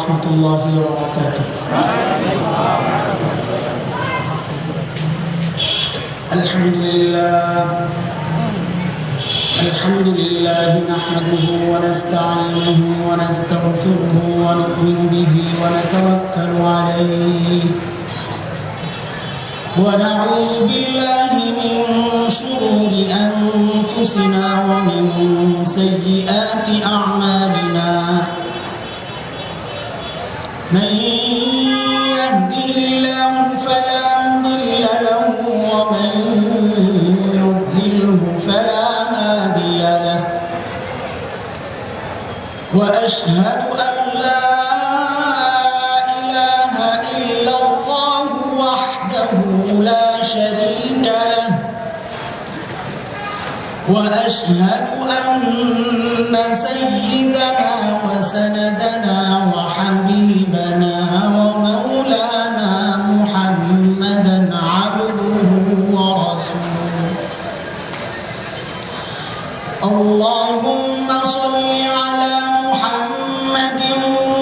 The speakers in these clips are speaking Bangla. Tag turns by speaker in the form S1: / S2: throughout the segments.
S1: ورحمة الله وبركاته. الحمد لله نحمده ونستعينه ونستغفره ونؤمن به ونتوكل عليه ونعوذ بالله من شرور أنفسنا ومن سيئات أعمالنا. من يهده الله فلا مضل له ومن يضلله فلا هادي له. وأشهد أن لا إله إلا الله وحده لا شريك له. وأشهد أن سيدنا وسندنا وحبيبنا ومولانا محمدا عبده ورسوله. اللهم صل على محمد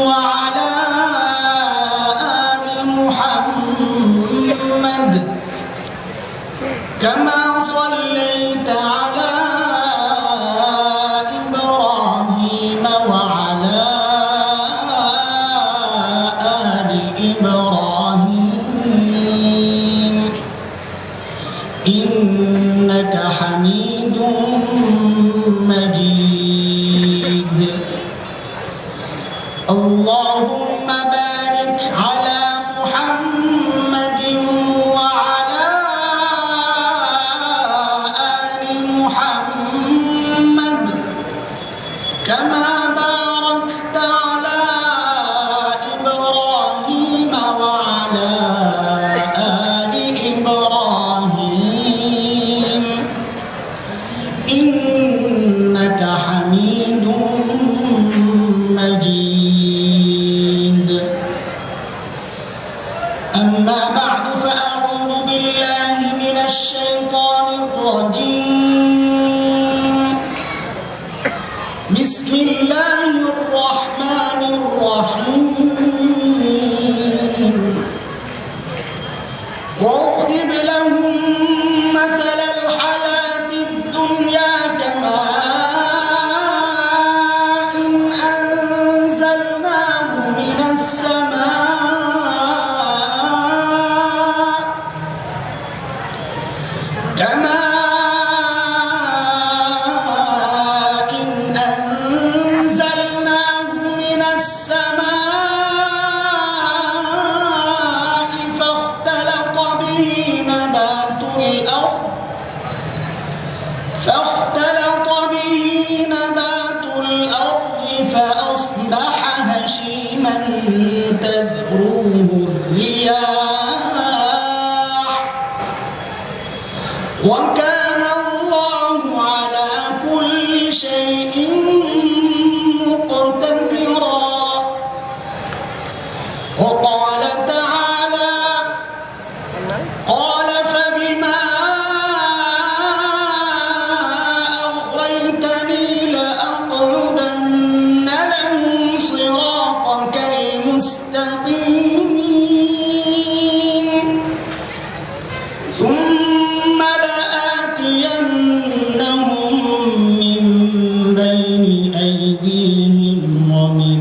S1: وعلى آل محمد كما صليت على إبراهيم وعلى آل إبراهيم إنك حميد مجيد. اللهم بارك على محمد وعلى آل محمد كما باركت على إبراهيم وعلى آل إبراهيم إنك حميد مجيد. أما بعد فأعوذ بالله من الشيطان الرجيم. بسم الله الرحمن الرحيم. واضرب لهم مثل الحياة الدنيا كماء أنزلناه من السماء فاختلط به نبات الأرض فأصبح هشيما تذروه الرياح وكان الله على كل شيء مقتدرا. وقال تعالى: قال فبما أغويتني لأقعدن لهم صراطك المستقيم ثم لآتينهم من بين أيديهم ومن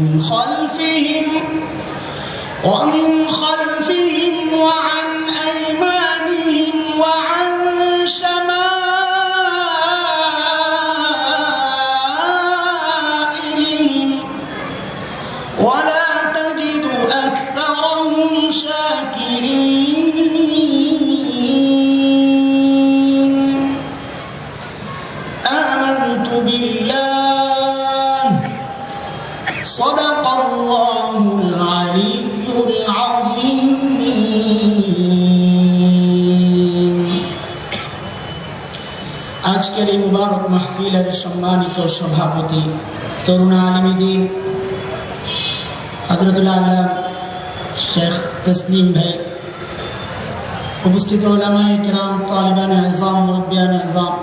S1: خلفهم وعن أيمانهم وعن شمائلهم ولا تجد أكثرهم شاكرين. آمنت بالله صدق الله العلي العظيم. আজকের এই মুবারক মাহফিলের সম্মানিত সভাপতি তরুণ আলিমী দ্বীন হযরতুল আল্লাহ শেখ তসলিম ভাই, উপস্থিত উলামায়ে কিরাম, তালিবান ইজাম, মুরব্বিয়ান ইজাম,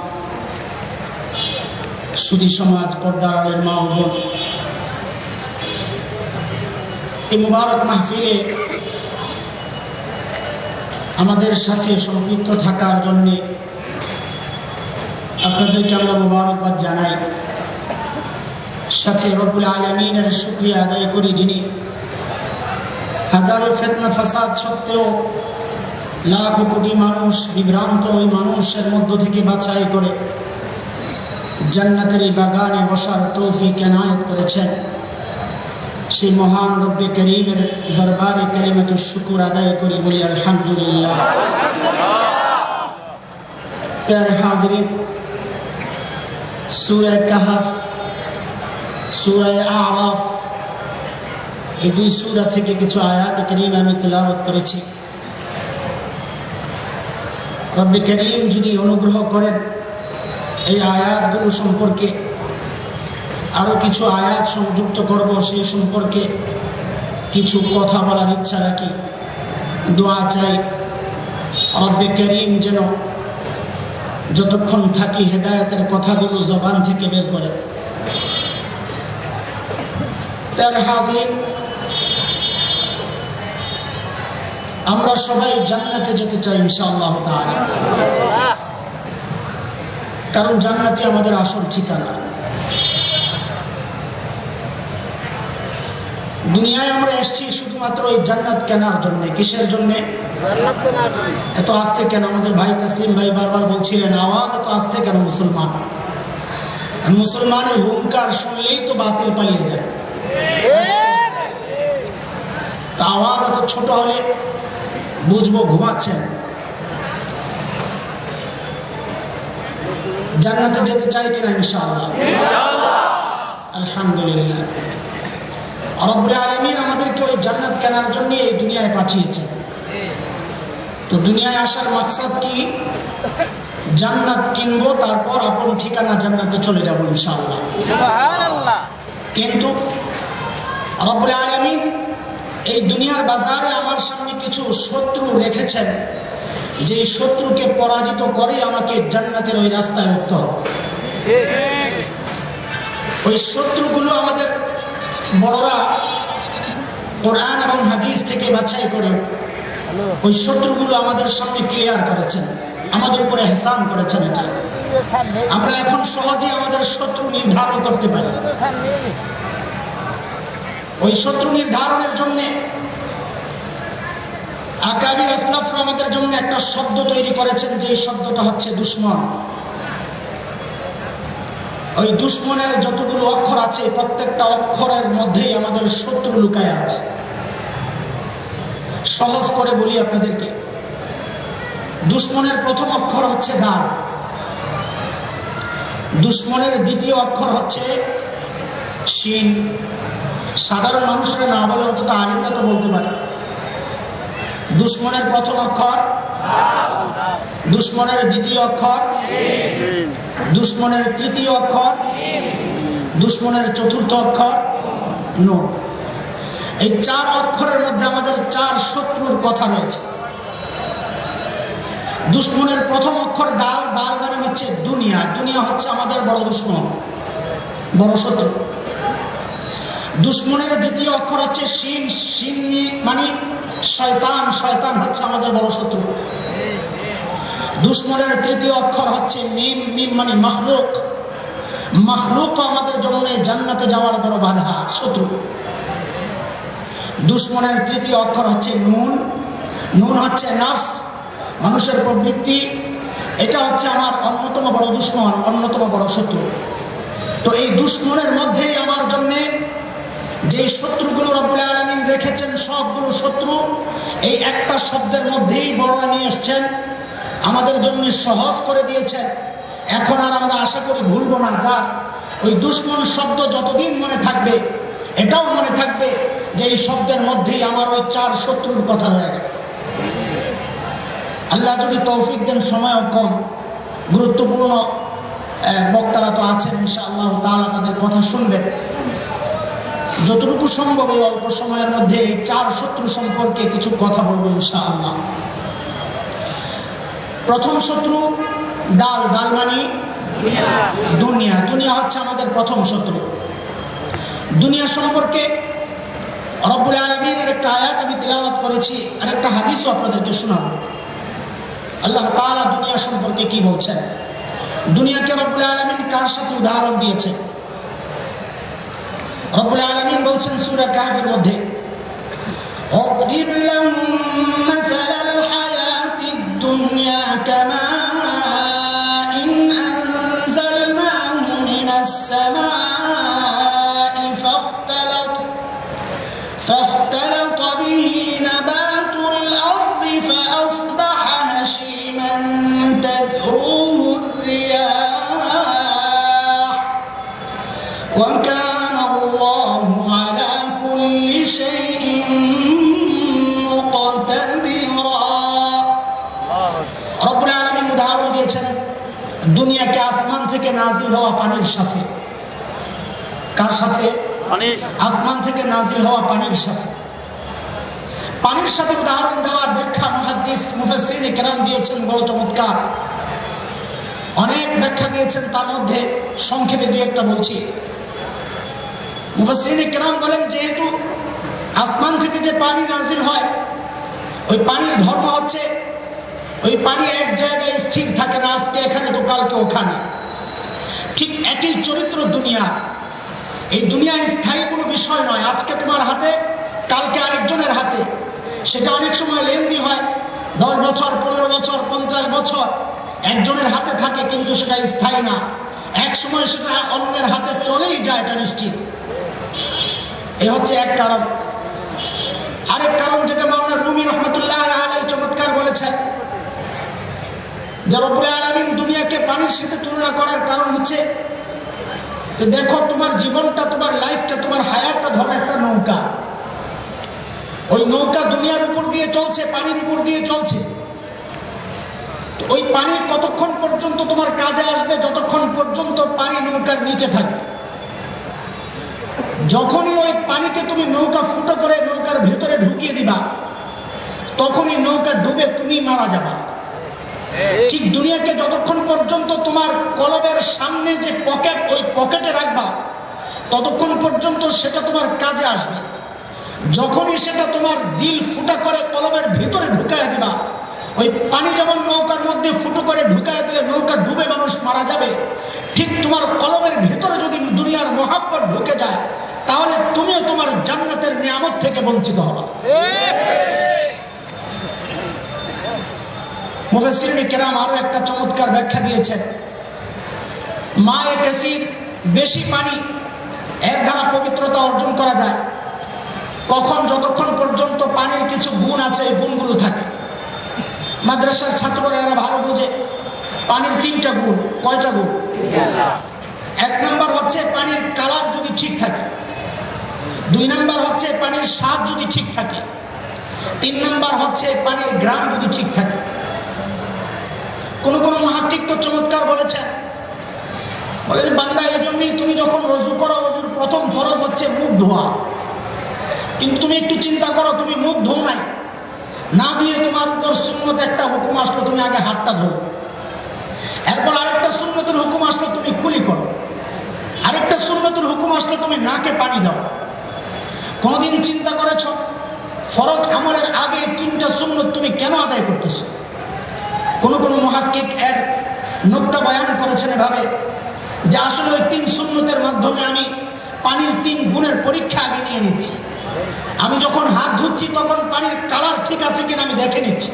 S1: সুধী সমাজ, পর্দার আড়ালের মা ও বোন, এই মুবারক মাহফিলে আমাদের সাথে সম্পৃক্ত থাকার জন্যে আপনাদেরকে আমরা মুবারকবাদ জানাই। সাথে রব্বুল আলামিনের শুকরিয়া আদায় করি, যিনি হাজারো ফিতনা ফাসাদ সত্ত্বেও লাখো কোটি মানুষ বিভ্রান্ত ওই মানুষের মধ্য থেকে বাছাই করে জান্নাতের এই বাগানে বসার তৌফিক এনায়েত করেছেন। সেই মহান রব্বে করিমের দরবারে কালিমাতুশ শুকর আদায় করি, বলি আলহামদুলিল্লাহ। প্যারে হাজিরিন, সূরা কাহফ, সূরা আরাফ, এই দুই সূরা থেকে কিছু আয়াত কারীমা আমি তেলাওয়াত করেছি। রব্বে করিম যদি অনুগ্রহ করেন এই আয়াতগুলো সম্পর্কে আরও কিছু আয়াত সংযুক্ত করব, সেই সম্পর্কে কিছু কথা বলার ইচ্ছা রাখি। দোয়া চাই রব্বে করিম যেন যতক্ষণ থাকি হেদায়েতের কথাগুলো জবান থেকে বের করে। প্যারে হাজিরিন, আমরা সবাই জান্নাতে যেতে চাই ইনশাআল্লাহ তাআলা, কারণ জান্নাতই আমাদের আসল ঠিকানা। দুনিয়ায় আমরা এসেছি শুধুমাত্র এই জান্নাত কেনার জন্য। কিসের জন্য? এত আস্তে কেন? আমাদের ভাই তাসলিম ভাই বারবার বলছিলেন, আওয়াজ এত আস্তে কেন? মুসলমানের হুঙ্কার শুনলেই তো বাতিল পালিয়ে যায়। তা আওয়াজ এত ছোট হলে বুঝবো ঘুমাচ্ছেন। জান্নাতে যেতে চাই কিনা? ইনশাআল্লাহ, আলহামদুলিল্লাহ। রব্বুল আলামিন আমাদেরকে ওই জান্নাত কেনার জন্য এই দুনিয়ায় পাঠিয়েছেন। তো দুনিয়ায় আসার মাকসাদ কি? জান্নাত কিনবো, তারপর আপন ঠিকানা জান্নাতে চলে যাবো ইনশাআল্লাহ। সুবহানাল্লাহ। কিন্তু রব্বুল আলামিন এই দুনিয়ার বাজারে আমার সামনে কিছু শত্রু রেখেছেন, যে শত্রুকে পরাজিত করে আমাকে জান্নাতের ওই রাস্তায় উঠতে হবে। ওই শত্রুগুলো আমাদের বড়রা কোরআন এবং হাদিস থেকে বাছাই করে ওই শত্রুগুলো আমাদের সামনে ক্লিয়ার করেছেন, আমাদের উপরে হেসান করেছেন। এটা আমরা এখন সহজে আমাদের শত্রু নির্ধারণ করতে পারি। ওই শত্রু নির্ধারণের জন্য আকাবির আসলাফরা আমাদের জন্য একটা শব্দ তৈরি করেছেন, যে শব্দটা হচ্ছে দুশমন। ওই দুশমনের যতগুলো অক্ষর আছে, প্রত্যেকটা অক্ষরের মধ্যেই আমাদের শত্রু লুকায় আছে। সহজ করে বলি আপনাদেরকে, দুশমনের প্রথম অক্ষর হচ্ছে দাল, দুশমনের দ্বিতীয় অক্ষর হচ্ছে শিন। সাধারণ মানুষরা না বলে অন্তত আলিমরা তো বলতে পারে। দুশমনের প্রথম অক্ষর, দুশমনের দ্বিতীয় অক্ষর, দুশমনের তৃতীয় অক্ষর, দুশমনের চতুর্থ অক্ষর নুন। এই চার অক্ষরের মধ্যে আমাদের চার শত্রুর কথা রয়েছে। দুশমনের প্রথম অক্ষর দাল, দাল মানে হচ্ছে দুনিয়া। দুনিয়া হচ্ছে আমাদের বড় দুশমন, বড় শত্রু। দুশমনের দ্বিতীয় অক্ষর হচ্ছে শিন, শিন মানে শয়তান, শয়তান হচ্ছে আমাদের বড় শত্রু। দুশমনের তৃতীয় অক্ষর হচ্ছে মিম, মিম মানে মাখলুক, মাখলুক আমাদের জন্য জান্নাতে যাওয়ার বড় বাধা, শত্রু। দুশমনের তৃতীয় অক্ষর হচ্ছে নুন, নুন হচ্ছে নাফস, মানুষের প্রবৃত্তি। এটা হচ্ছে আমার অন্যতম বড় দুশমন, অন্যতম বড় শত্রু। তো এই দুশমনের মধ্যেই আমার জন্যে যে শত্রুগুলো রব্বুল আলামিন রেখেছেন, সবগুলো শত্রু এই একটা শব্দের মধ্যেই বড়রা নিয়ে এসছেন, আমাদের জন্য সহজ করে দিয়েছেন। এখন আর আমরা আশা করি ভুলবো না। যা ওই দুশমন শব্দ যতদিন মনে থাকবে, এটাও মনে থাকবে যে এই শব্দের মধ্যেই আমার ওই চার শত্রুর কথা রয়ে গেছে। আল্লাহ যদি তৌফিক দেন, সময়ও কম, গুরুত্বপূর্ণ বক্তারা তো আছেন ইনশাআল্লাহ তাআলা, তাদের কথা শুনবেন। যতটুকু সম্ভব এই অল্প সময়ের মধ্যে এই চার শত্রু সম্পর্কে কিছু কথা বলবো ইনশাআল্লাহ। প্রথম শত্রু দাল, দাল মানে দুনিয়া। দুনিয়া হচ্ছে আমাদের প্রথম শত্রু। দুনিয়া সম্পর্কে রব্বুল আলামিনের একটা আয়াত আমি তিলাওয়াত করেছি, আর একটা হাদিসও আপনাদেরকে শোনাবো। আল্লাহ তাআলা দুনিয়া সম্পর্কে কি বলছেন, দুনিয়াকে রব্বুল আলামিন কার সাথে উদাহরণ দিয়েছেন। রব্বুল আলামিন বলছেন সূরা কাহফের মধ্যে, اضرب لهم مثل الحياة الدنيا كماء أنزلناه من السماء فاختلط به نبات الأرض فأصبح هشيما تذروه الرياح وكان الله على كل شيء রব্বুল আলামিন উদাহরণ দিয়েছেন দুনিয়াকে আসমান থেকে নাজিল হওয়া পানির সাথে। কার সাথে? আসমান থেকে নাজিল হওয়া পানির সাথে। পানির সাথে উদাহরণ দেওয়ার ব্যাখ্যা মুহাদ্দিস মুফাসসিরিনে কেরাম দিয়েছেন বড় চমৎকার, অনেক ব্যাখ্যা দিয়েছেন, তার মধ্যে সংক্ষেপে দুই একটা বলছি। মুফাসসিরিনে কেরাম বলেন, যেহেতু আসমান থেকে যে পানি নাজিল হয়, ওই পানির ধর্ম হচ্ছে ওই পানি এক জায়গায় স্থির থাকে না, আজকে এখানে তো কালকে ওখানে। ঠিক একই চরিত্র দুনিয়া। এই দুনিয়া স্থায়ী কোনো বিষয় নয়, আজকে তোমার হাতে কালকে আরেকজনের হাতে। সেটা অনেক সময় লেনদি হয়, 10 বছর 15 বছর 50 বছর একজনের হাতে থাকে, কিন্তু সেটা স্থায়ী না। এক সময় সেটা অন্যের হাতে চলেই যায়, এটা নিশ্চিত। এই হচ্ছে এক কারণ। আরেক কারণ যেটা মাওলানা রুমি রহমতুল্লাহ আলাইহি চমৎকার বলেছেন, যে রব্বুল আলামিন দুনিয়াকে পানির সাথে তুলনা করার কারণ হচ্ছে যে দেখো, তোমার জীবনটা, তোমার লাইফটা, তোমার হায়াতটা ধরো একটা নৌকা। ওই নৌকা দুনিয়ার উপর দিয়ে চলছে, পানির উপর দিয়ে চলছে। ওই পানি কতক্ষণ পর্যন্ত তোমার কাজে আসবে? যতক্ষণ পর্যন্ত পানি নৌকার নিচে থাকবে। যখনই ওই পানিকে তুমি নৌকা ফুটো করে নৌকার ভিতরে ঢুকিয়ে দিবা, তখনই নৌকা ডুবে তুমি মারা যাবা। ঠিক দুনিয়াকে যতক্ষণ পর্যন্ত তোমার কলবের সামনে যে পকেট, ওই পকেটে রাখবা, ততক্ষণ পর্যন্ত সেটা তোমার কাজে আসবে। যখনই সেটা তোমার দিল ফুটা করে কলবের ভিতরে ঢুকায় দিবা, ওই পানি যেমন নৌকার মধ্যে ফুটো করে ঢুকায় দিলে নৌকা ডুবে মানুষ মারা যাবে, ঠিক তোমার কলবের ভিতরে যদি দুনিয়ার মহাব্বত ঢুকে যায়, তাহলে তুমিও তোমার জান্নাতের নিয়ামত থেকে বঞ্চিত হবা। মুফাসসিরিনে কেরাম আরো একটা চমৎকার ব্যাখ্যা দিয়েছেন, মায়ে কাসির, বেশি পানি, এর দ্বারা পবিত্রতা অর্জন করা যায়। কখন? যতক্ষণ পর্যন্ত পানির কিছু গুণ আছে, এই গুণগুলো থাকে। মাদ্রাসার ছাত্ররা এরা ভালো বুঝে, পানির 3টা গুণ। কয়টা গুণ? 1 নম্বর হচ্ছে পানির কালার যদি ঠিক থাকে, 2 নম্বর হচ্ছে পানির স্বাদ যদি ঠিক থাকে, 3 নম্বর হচ্ছে পানির ঘ্রাণ যদি ঠিক থাকে। কোন মুহাক্কিক তো চমৎকার বলেছেন, বলে যে বান্দা, এই জন্যই তুমি যখন ওযু করো, ওযুর প্রথম ফরজ হচ্ছে মুখ ধোয়া। কিন্তু তুমি একটু চিন্তা করো, তুমি মুখ ধোও নাই, না দিয়ে তোমার উপর সুন্নত একটা হুকুম আসলো, তুমি আগে হাতটা ধো। এরপর আরেকটা সুন্নতের হুকুম আসলো, তুমি কুলি করো। আরেকটা সুন্নতের হুকুম আসলো, তুমি নাকে পানি দাও। কোনদিন চিন্তা করেছো ফরজ আমলের আগে 3টা সুন্নত তুমি কেন আদায় করতেছো? কোন মুহাক্কিক এর নুকতা বয়ান করেছেন এভাবে, যে আসলে ওই 3 সুন্নতের মাধ্যমে আমি পানির 3 গুণের পরীক্ষা আগে নিয়ে নিচ্ছি। আমি যখন হাত ধুচ্ছি তখন পানির কালার ঠিক আছে কিনা আমি দেখে নিচ্ছি।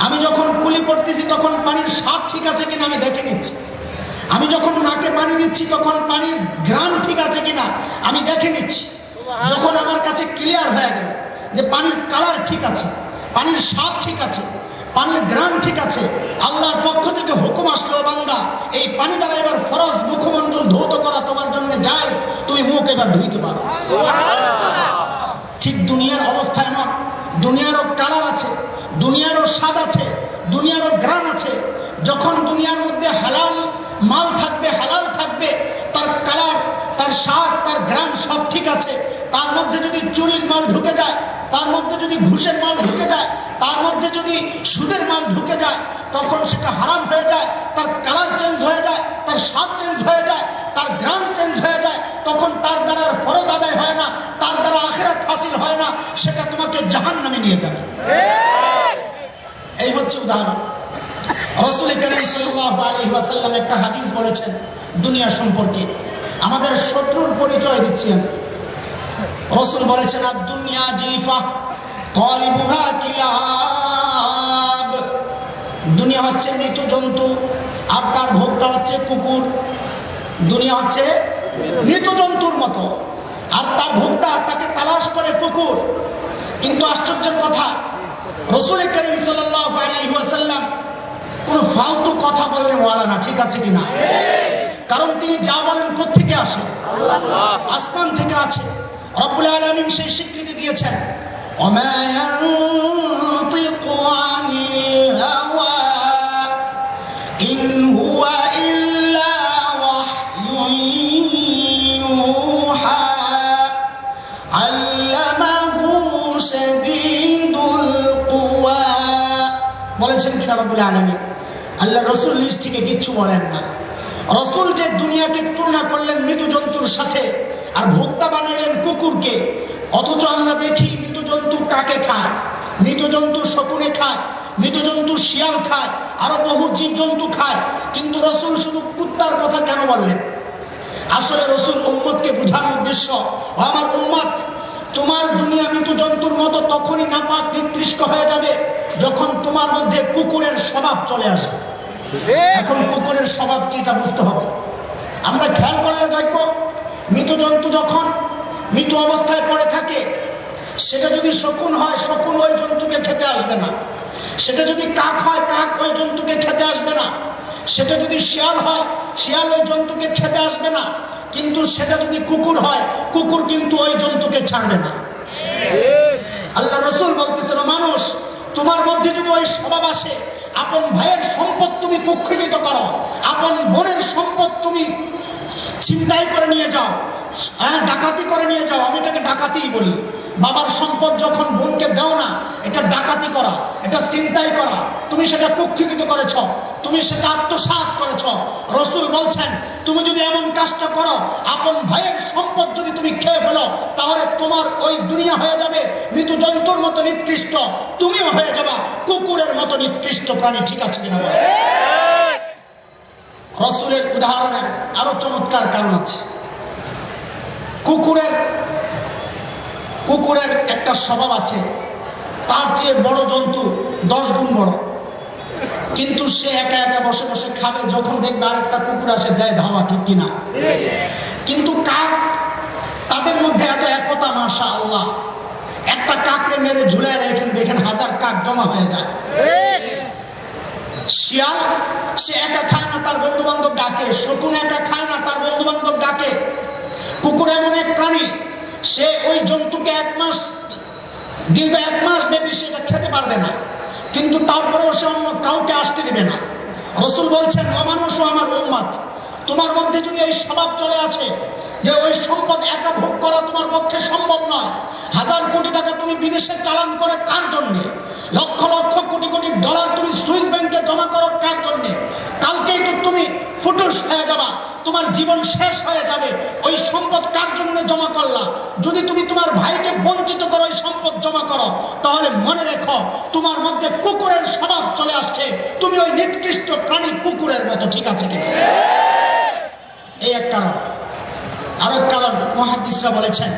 S1: আমি যখন কুলি করতেছি তখন পানির স্বাদ ঠিক আছে কিনা আমি দেখে নিচ্ছি। আমি যখন নাকে পানি দিচ্ছি তখন পানির ঘ্রাণ ঠিক আছে কিনা আমি দেখে নিচ্ছি। যখন আমার কাছে ক্লিয়ার হয়ে গেল যে পানির কালার ঠিক আছে, পানির স্বাদ ঠিক আছে, পানির ঘ্রাণ ঠিক আছে, আল্লাহর পক্ষ থেকে হুকুম আসলো, বান্দা এই পানি দ্বারা এবার ফরজ মুখমণ্ডল ধৌত করা তোমার জন্য জায়েজ, তুমি মুখ এবার ধুইতে পারো। ঠিক দুনিয়ার অবস্থায় নয়, দুনিয়ারও কালার আছে, দুনিয়ারও স্বাদ আছে, দুনিয়ারও ঘ্রাণ আছে। যখন দুনিয়ার মধ্যে হালাল মাল থাকবে, হালাল থাকবে, তার কালার, তার স্বাদ, তার ঘ্রাণ সব ঠিক আছে। তার মধ্যে যদি চুরির মাল ঢুকে যায়, তার মধ্যে যদি ঘুষের মাল ঢুকে যায়, তার মধ্যে যদি সুদের মাল ঢুকে যায়, তখন সেটা হারাম হয়ে যায়, তার কালার চেঞ্জ হয়ে যায়, তার স্বাদ চেঞ্জ হয়ে যায়, তার ঘ্রাণ চেঞ্জ হয়ে যায়। তখন তার দ্বারা ফরজ আদায় হয় না, তার দ্বারা আখিরাত হাসিল যাবে। এই হচ্ছে উদাহরণ। রাসূল কারীম সাল্লাল্লাহু আলাইহি ওয়াসাল্লাম একটা হাদিস বলেছেন দুনিয়া সম্পর্কে, আমাদের শত্রুর পরিচয় দিচ্ছি আমি। রাসূল বলেছেন আদ-দুনিয়া জিফা তালিবুহা কিলাব, দুনিয়া হচ্ছে মৃত জন্তু আর তার ভোক্তা হচ্ছে কুকুর। দুনিয়া হচ্ছে মৃত জন্তুর মতো আর তার ভোক্তা তাকে তালাশ করে কুকুর। কিন্তু আশ্চর্যের কথা, রাসূল কারীম সাল্লাল্লাহু আলাইহি ওয়াসাল্লাম কোন ফালতু কথা বললে ওয়ালা না, ঠিক আছে কিনা? কারণ তিনি যা বলেন কোত্থেকে আসে? আসমান থেকে আছে। রব্বুল আলামিন সেই স্বীকৃতি দিয়েছেন, ওমা ইয়ানতিকু আনিল হাওয়া ইন হুয়া ইল্লা ওয়াহয়ুন ইউহা আল্লামাহু শাদীদুল কুওয়া। বলেছেন কিনা রব্বুল আলামিন? আল্লাহ রাসূল নিজ থেকে কিচ্ছু বলেন না। রাসূল যে দুনিয়াকে তুলনা করলেন মৃত জন্তুর সাথে আর ভোক্তা বানাইলেন কুকুরকে, অথচ আমরা দেখি মৃত জন্তু কাকে খায়? মৃত জন্তু শকুনে খায়, মৃত জন্তু শিয়াল খায়, আরো বহু জীব জন্তু খায়, কিন্তু রাসূল শুধু কুত্তার কথা কেন বললেন? আসলে রাসূল উম্মতকে বোঝানোর উদ্দেশ্য, আমার উম্মত তোমার দুনিয়া মৃত জন্তুর মতো তখনই নাপাক নিকৃষ্ট হয়ে যাবে যখন তোমার মধ্যে কুকুরের স্বভাব চলে আসবে। এখন কুকুরের স্বভাব কি এটা বুঝতে হবে। আমরা খেয়াল করলে দেখব মৃত জন্তু যখন মৃত অবস্থায় পড়ে থাকে, সেটা যদি শকুন হয় শকুন ওই জন্তুকে খেতে আসবে না, সেটা যদি কাক হয় কাক ওই জন্তুকে খেতে আসবে না, সেটা যদি শিয়াল হয় শিয়াল ওই জন্তুকে খেতে আসবে না, কিন্তু সেটা যদি কুকুর হয় কুকুর কিন্তু ওই জন্তুকে ছাড়বে না। আল্লাহ রাসূল বলতেছেন, মানুষ তোমার মধ্যে যদি ওই স্বভাব আসে, আপন ভাইয়ের সম্পদ তুমি কুক্ষিগত করো, আপন বোনের সম্পদ তুমি ছিনতাই করে নিয়ে যাও, ডাকাতি করে নিয়ে যাও, আমি এটাকে ডাকাতিই বলি। বাবার সম্পদ যখন বোনকে দাও না, এটা ডাকাতি করা, এটা ছিনতাই করা, তুমি সেটা কুক্ষিগত করেছ, তুমি সেটা আত্মসাৎ করেছ। রাসূল বলছেন তুমি যদি এমন কাজটা করো, আপন ভাইয়ের সম্পদ যদি তুমি খেয়ে ফেলো, তাহলে তোমার ওই দুনিয়া হয়ে যাবে মৃত জন্তুর মতো নিকৃষ্ট, তুমিও হয়ে যাবা কুকুরের মতো নিকৃষ্ট প্রাণী, ঠিক আছে কিনা বলো? রাসূলের উদাহরণের আরো চমৎকার কারণ আছে। কুকুরের একটা স্বভাব আছে, তার চেয়ে বড় জন্তু 10 গুণ বড়, কিন্তু সে একা একা বসে বসে খাবে, যখন দেখবে আরেকটা কুকুর আসে দেয় ধাওয়া, ঠিক কিনা? কিন্তু কাক, তাদের মধ্যে এত একতা, মাশাআল্লাহ, একটা কাকরে মেরে ঝুলায় রেখেন, দেখেন 1000 কাক জমা হয়ে যায়। শিয়াল সে একা খায় না, তার বন্ধু বান্ধব ডাকে। শকুন একা খায় না, তার বন্ধু বান্ধব ডাকে। কুকুর এমন এক প্রাণী, সে ওই জন্তুকে দীর্ঘ 1 মাস ব্যাপী সেটা খেতে পারবে না, কিন্তু তারপরেও সে অন্য কাউকে আসতে দেবে না। রাসূল বলছেন, ও মানুষ ও আমার উম্মত, তোমার মধ্যে যদি এই স্বভাব চলে আসে যে ওই সম্পদ একা ভোগ করা তোমার পক্ষে সম্ভব নয়, 1000 কোটি টাকা তুমি বিদেশে চালান করে কার জন্য, লক্ষ লক্ষ কোটি কোটি ডলার তুমি সুইস ব্যাংকে জমা করো কার জন্য, কালকেই তো তুমি ফুটুস হয়ে যাবা, তোমার জীবন শেষ হয়ে যাবে, ওই সম্পদ কার জন্য জমা করলা? যদি তুমি তোমার ভাইকে বঞ্চিত করো, ওই সম্পদ জমা করো, তাহলে মনে রেখো তোমার মধ্যে কুকুরের স্বভাব চলে আসছে, তুমি ওই নিকৃষ্ট প্রাণী কুকুরের মতো, ঠিক আছে কিনা? এই এক কারণ। আরো এক কারণ মুহাদ্দিসরা বলেছেন,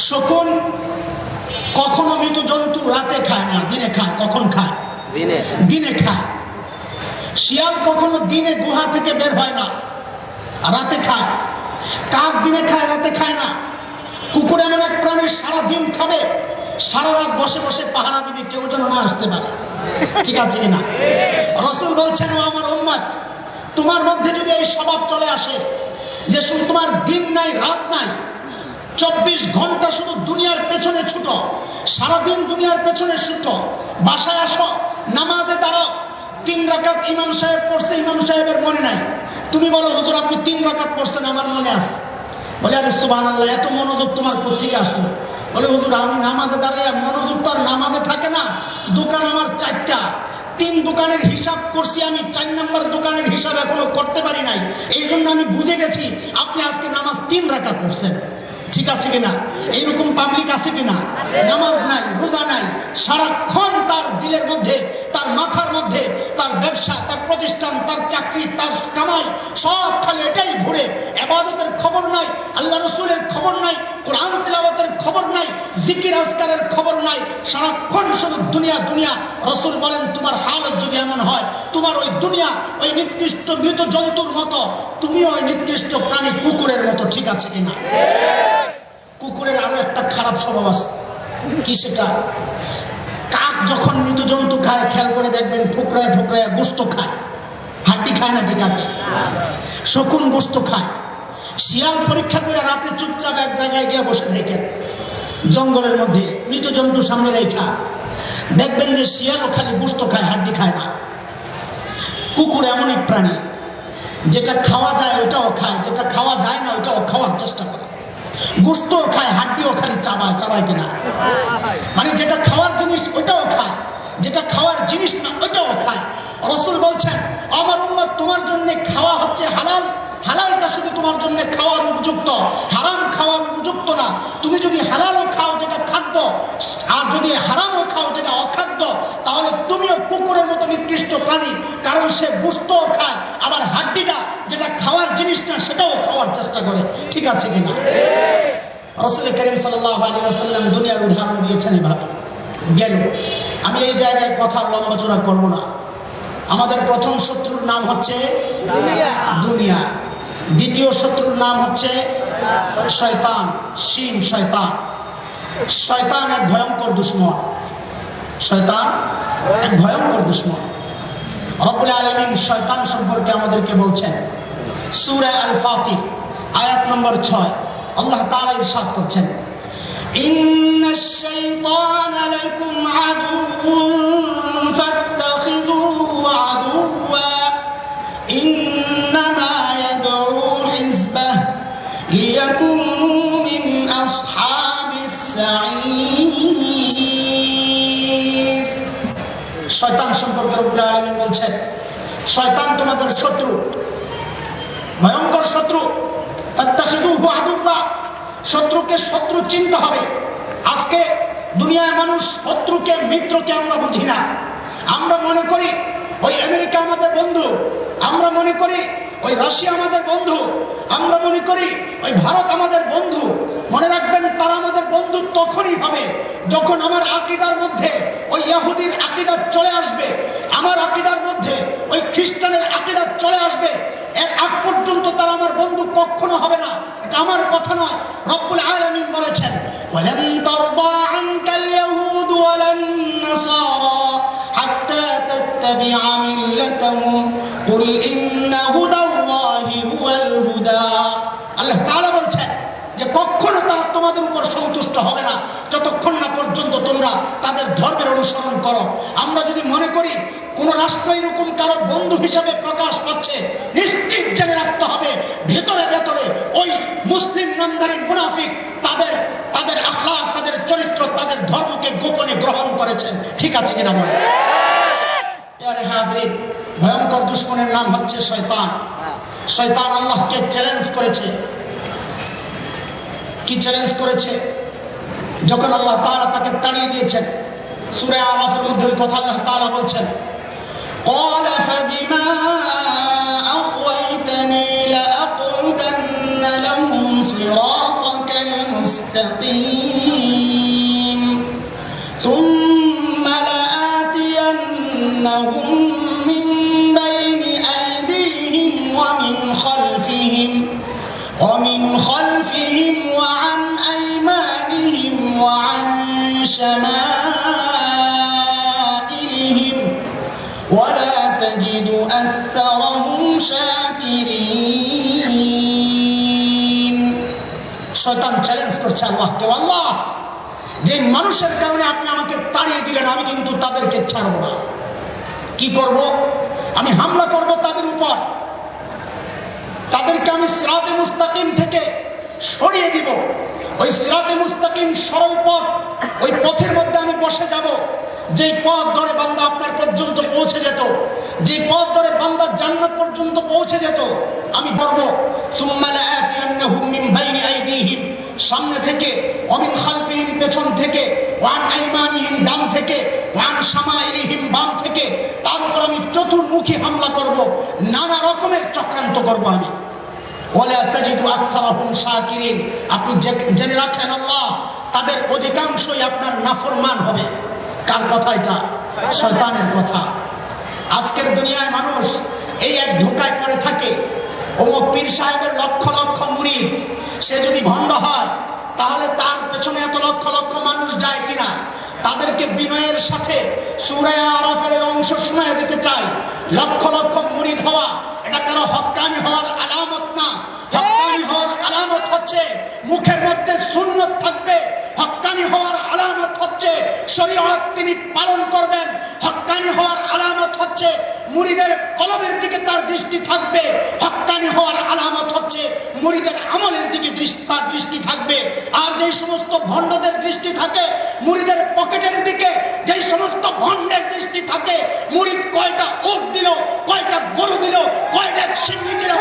S1: শকুন কখনো মৃত জন্তু রাতে খায় না, দিনে খায়। কখন খায়? দিনে খায়। শিয়াল কখনো দিনে গুহা থেকে বের হয় না, রাতে খায়। কাক দিনে খায়, রাতে খায় না। কুকুর এমন এক প্রাণী, সারা দিন খাবে, সারা রাত বসে বসে পাহারা দিবে, কেউ যেন না আসতে পারে, ঠিক আছে কিনা? রাসূল বলছেন, ও আমার উম্মত, তোমার মধ্যে যদি এই স্বভাব চলে আসে যে শুধু তোমার দিন নাই রাত নাই, 24 ঘন্টা শুধু দুনিয়ার পেছনে ছুটো, সারাদিন দুনিয়ার পেছনে ছুটো, বাসায় আসো, নামাজে দাঁড়াও, 3 রাকাত ইমাম সাহেব পড়ছে, ইমাম সাহেবের মনে নাই, তুমি বলো হুজুর আপনি 3 রাকাত পড়ছেন, আমার মনে আছে। বলে আরে সুবহানাল্লাহ, এত মনোযোগ তোমার কোত্থেকে আসলো? বলে হুজুর আমি নামাজে দাঁড়িয়ে, মনোযোগ তো আর নামাজে থাকে না, দোকান আমার 4টা, 3 দোকানের হিসাব করছি আমি, 4 নম্বর দোকানের হিসাব এখনো করতে পারি নাই, এই জন্য আমি বুঝে গেছি আপনি আজকে নামাজ 3 রাকাত পড়ছেন, ঠিক আছে কিনা? এইরকম পাবলিক আছে কিনা? নামাজ নাই, রোজা নাই, সারাক্ষণ তার দিলের মধ্যে, তার মাথার মধ্যে তার ব্যবসা, তার প্রতিষ্ঠান, তার চাকরি, তার কামাই সব খালি এটাই ঘুরে। ইবাদতের খবর নাই, আল্লাহ রসুলের খবর নাই, কোরআন তিলাওয়াতের খবর নাই, জিকির আজকারের খবর নাই, সারাক্ষণ শুধু দুনিয়া দুনিয়া। রসুল বলেন তোমার হালত যদি এমন হয়, তোমার ওই দুনিয়া ওই নিকৃষ্ট মৃত জন্তুর মতো, তুমি ওই নিকৃষ্ট প্রাণী কুকুরের মতো। ঠিক আছে কিনা? কুকুরের আরো একটা খারাপ স্বভাব আছে। কি সেটা? কাক যখন মৃত জন্তু খায়, খেয়াল করে দেখবেন ঠুকরায় ঠুকরায় গোস্ত খায়। হাড্ডি খায় নাকি কাকে? শকুন গোস্ত খায়। শিয়াল পরীক্ষা করে রাতে চুপচাপ এক জায়গায় গিয়ে বসে থাকেন জঙ্গলের মধ্যে, মৃত জন্তু সামনে রেখা, দেখবেন যে শিয়ালও খালি গোস্ত খায়, হাড্ডি খায় না। কুকুর এমন এক প্রাণী, যেটা খাওয়া যায় ওটাও খায়, যেটা খাওয়া যায় না ওটাও খাওয়ার চেষ্টা করে। গোস্তও খায়, হাড্ডিও খালি চাবায়। চাবায় কিনা? মানে যেটা খাওয়ার জিনিস ওটাও খায়, যেটা খাওয়ার জিনিস না ওটাও খায়। রাসূল বলছেন আমার উম্মত তোমার জন্য খাওয়া হচ্ছে হালাল, হালালটা শুধু তোমার জন্য খাওয়ার উপযুক্ত, হারাম খাওয়ার উপযুক্ত না। তুমি যদি হালালও খাও যেটা খাদ্য, আর যদি হারামও খাও যেটা অখাদ্য, তাহলে তুমিও কুকুরের মতো নিকৃষ্ট প্রাণী। কারণ সে গোস্তও খায়, আবার হাড্ডিটা যেটা খাওয়ার জিনিস না সেটাও খাওয়ার চেষ্টা করে। ঠিক আছে কিনা? রাসূল করিম সাল্লাল্লাহু আলাইহি ওয়াসাল্লাম দুনিয়ার উদাহরণ দিয়েছেন এভাবে। গেল, আমি এই জায়গায় কথা লম্বাচড়া করব না। আমাদের প্রথম শত্রুর নাম হচ্ছে দুনিয়া, দ্বিতীয় শত্রুর নাম হচ্ছে শয়তান, শিন শয়তান। শয়তান এক ভয়ঙ্কর দুশমন, শয়তান এক ভয়ঙ্কর দুশমন। রব্বুল আলামিন শয়তান সম্পর্কে আমাদেরকে বলছেন সূরা আল ফাতির আয়াত নম্বর 6। আল্লাহ তাআলা ইরশাদ করছেন ইন্নাশ শাইতানা লাকুম আদুউন ফাত্তাখিযুহু আদুওয়া ইন্নামা ইয়াদউ হিজবাহ লিয়াকুনু মিন আসহাবিস সাঈর। শয়তান সম্পর্কে রব্বুল আলামিন বলছেন শয়তান তোমাদের শত্রু, ভয়ঙ্কর শত্রু। ফাত্তাখিযুহু আদুওয়া, শত্রুকে শত্রু চিনতে হবে। আজকে দুনিয়ায় মানুষ শত্রুকে মিত্রকে আমরা বুঝি না। আমরা মনে করি ওই আমেরিকা আমাদের বন্ধু, আমরা মনে করি ওই রাশিয়া আমাদের বন্ধু, আমরা মনে করি ওই ভারত আমাদের বন্ধু। মনে রাখবেন তারা আমাদের বন্ধু তখনই হবে যখন আমার আকীদার মধ্যে ওই ইহুদির আকীদা চলে আসবে, আমার আকীদার মধ্যে ওই খ্রিস্টানের আকীদা চলে আসবে। এর আগ পর্যন্ত তারা আমার বন্ধু কখনো হবে না। এটা আমার কথা নয়, রব্বুল আলামিন বলেছেন ওয়ালান তারদা আনকাল ইয়াহুদ ওয়ালান নাসারা হাত্তা তাত্তাবিআ মিল্লাতাহুম কুল ইন্না হুদাল্লাহি হুয়াল হুদা। আল্লাহ তাআলা বলছেন যে কখনো তারা তোমাদের উপর সন্তুষ্ট হবে না যতক্ষণ না পর্যন্ত তোমরা তাদের ধর্মের অনুসরণ করো। আমরা যদি মনে করি কোন রাষ্ট্র এরকম কারো বন্ধু হিসাবে প্রকাশ পাচ্ছে, নিশ্চিত জেনে রাখতে হবে ভেতরে ভেতরে ওই মুসলিম নামধারী মুনাফিক তাদের আখলাক, তাদের চরিত্র, তাদের ধর্মকে গোপনে গ্রহণ করেছেন। ঠিক আছে কিনা বলে? প্রিয় হাজরিন, ভয়ঙ্কর দুশমনের নাম হচ্ছে শয়তান। শয়তান আল্লাহকে চ্যালেঞ্জ করেছে। কি চ্যালেঞ্জ করেছে? যখন আল্লাহ তাআলা তাকে তাড়িয়ে দিয়েছেন, সূরা আরাফের মধ্যে ওই কথা আল্লাহ তাআলা বলছেন قال فبما أغويتني لأقعدن لهم صراطك المستقيم ثم لآتينهم من بين أيديهم ومن خلفهم وعن أيمانهم وعن شمائلهم ولا تجد أكثرهم شاكرين। শয়তান চ্যালেঞ্জ করছে আল্লাহকে, আল্লাহ যে মানুষের কারণে আপনি আমাকে তাড়িয়ে দিলেন, আমি কিন্তু তাদেরকে ছাড়ব না। কি করব? আমি হামলা করব তাদের উপর, তাদেরকে আমি সিরাতে মুস্তাকিম থেকে সরিয়ে দিব। ওই সিরাতে মুস্তাকিম সরল পথ, ওই পথের মধ্যে আমি বসে যাব। যে পথ ধরে বান্দা আপনার পর্যন্ত পৌঁছে যেত, যে পথ ধরে বান্দা জান্নাত পর্যন্ত পৌঁছে যেত, আমি বলবো সুম্মা লাআতিয়ান্নাহুম মিন বাইনি আইদিহিম সামনে থেকে, ওমিন খালফিহিম পেছন থেকে, ওয়ান আইমানিহিম ডান থেকে, ওয়ান শামাইলিহিম বাম থেকে, তার উপর আমি চতুর্মুখী হামলা করব, নানা রকমের চক্রান্ত করব আমি। ওয়ালা তাজিদু আকসারাহুম শাকিরিন, আপনি জেনে রাখেন আল্লাহ তাদের অধিকাংশই আপনার নাফরমান হবে। কার কথা এটা? শয়তানের কথা। আজকের দুনিয়ায় মানুষ এই এক ধোঁকায় পড়ে থাকে, অমুক পীর সাহেবের লক্ষ লক্ষ মুরিদ, সে যদি ভণ্ড হয় তাহলে তার পেছনে এত লক্ষ লক্ষ মানুষ যায় কিনা। তাদেরকে বিনয়ের সাথে সূরা আরাফের অংশ শোনায় দিতে চাই, লক্ষ লক্ষ মুরিদ হওয়া এটা কারো হক্কানি হওয়ার আলামত না। হক্কানি হওয়ার আলামত হচ্ছে মুখের মধ্যে সুন্নত থাকবে, হক্কানি হওয়ার আলামত হচ্ছে শরীয়ত তিনি পালন করবেন, হক্কানি হওয়ার আলামত হচ্ছে মুরিদের কলবের দিকে তার দৃষ্টি থাকবে, হক্কানি হওয়ার আলামত হচ্ছে মুরিদের আমলের দিকে তার দৃষ্টি থাকবে। আর যেই সমস্ত ভণ্ডদের দৃষ্টি থাকে মুরিদের পকেটের দিকে, যেই সমস্ত ভণ্ডের দৃষ্টি থাকে মুরিদ কয়টা উট দিল, কয়টা গরু দিল, কয়টা সিন্নি দিল,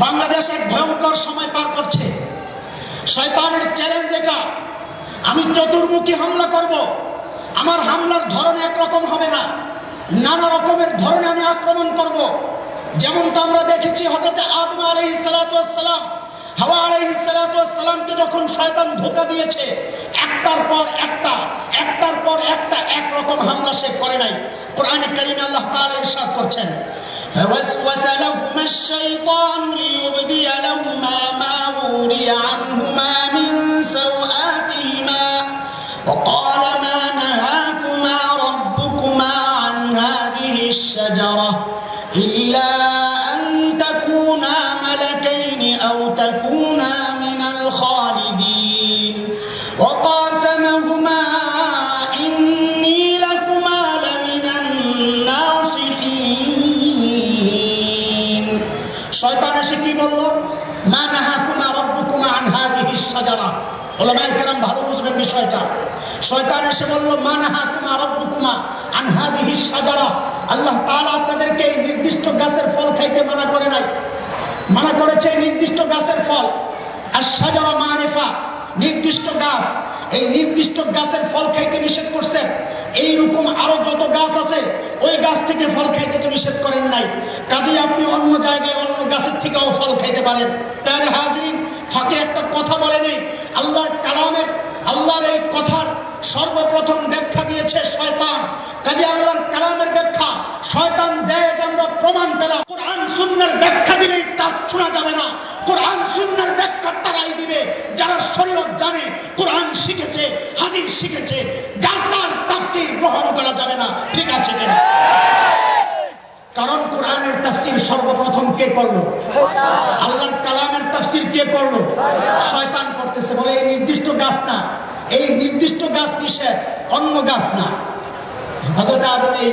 S1: বাংলাদেশ এক ভয়ঙ্কর সময় পার করছে। শয়তানের চ্যালেঞ্জ এটা, আমি চতুর্মুখী হামলা করব। আমার হামলার ধরন একরকম হবে না, নানা রকমের ধরনে আমি আক্রমণ করব। যেমনটা আমরা দেখেছি হযরত আদম আলাইহিস সালাতু ওয়াস সালাম, হাওয়া আলাইহিস সালাতু ওয়াস সালামকে যখন শয়তান ধোঁকা দিয়েছে, একটার পর একটা, একটার পর একটা একরকম হামলা সে করে নাই। কোরআনে কারিমে আল্লাহ তাআলা ইরশাদ করছেন, فوسوس لهما الشيطان ليبدي لهما ما وري عنهما من سوآتهما وقال ما نهاكما ربكما عن هذه الشجرة إلا أن تكونا ملكين أو تكونا من الخالدين وقاسمهما إني لكما لمن الناصحين। শয়তান এসে কি বলল? মা নাহাকুমা রাব্বুকুমা আন হাযিহিশ শাজারা। উলামায়ে কেরাম ভালো বুঝবেন বিষয়টা। শয়তান এসে বলল মা নাহাকুমা রাব্বুকুমা আন হাযিহিশ শাজারা, আল্লাহ তাআলা আপনাদেরকে এই নির্দিষ্ট গাছের ফল খাইতে মানা করে নাই, মানা করেছে এই নির্দিষ্ট গাছের ফল। আর শাজারা মারিফা, নির্দিষ্ট গাছ, এই নির্দিষ্ট গাছের ফল খাইতে নিষেধ করছেন। এইরকম আরো যত গাছ আছে ওই গাছ থেকে ফল খাইতে তো নিষেধ করেন নাই, কাজেই আপনি অন্য জায়গায় অন্য গাছের থেকেও ফল খাইতে পারেন। প্যারে হাজরিন, ফাঁকে একটা কথা বলে নেই, আল্লাহর কালামের, আল্লাহর এই কথার সর্বপ্রথম ব্যাখ্যা দিয়েছে শয়তান। কাজে আল্লাহর কালামের ব্যাখ্যা শয়তান দেয়, এটা আমরা প্রমাণ পেলাম। কোরআন সুন্নাহর ব্যাখ্যা দিলেই তা শোনা যাবে না। কোরআন সুন্নাহর ব্যাখ্যা তারাই দিবে যারা শরীয়ত জানে, কোরআন শিখেছে, হাদিস শিখেছে, যার তার তাফসীর গ্রহণ করা যাবে না। ঠিক আছে কিনা? কারণ কোরআনের তাফসীর সর্বপ্রথম কে করলো? আল্লাহর কালামের তাফসীর কে করলো? শয়তান করতেছে। বলে এই নির্দিষ্ট গাছ না, এই নির্দিষ্ট গাছ নিষেধ, অন্য গাছ না। হযরত আদম এই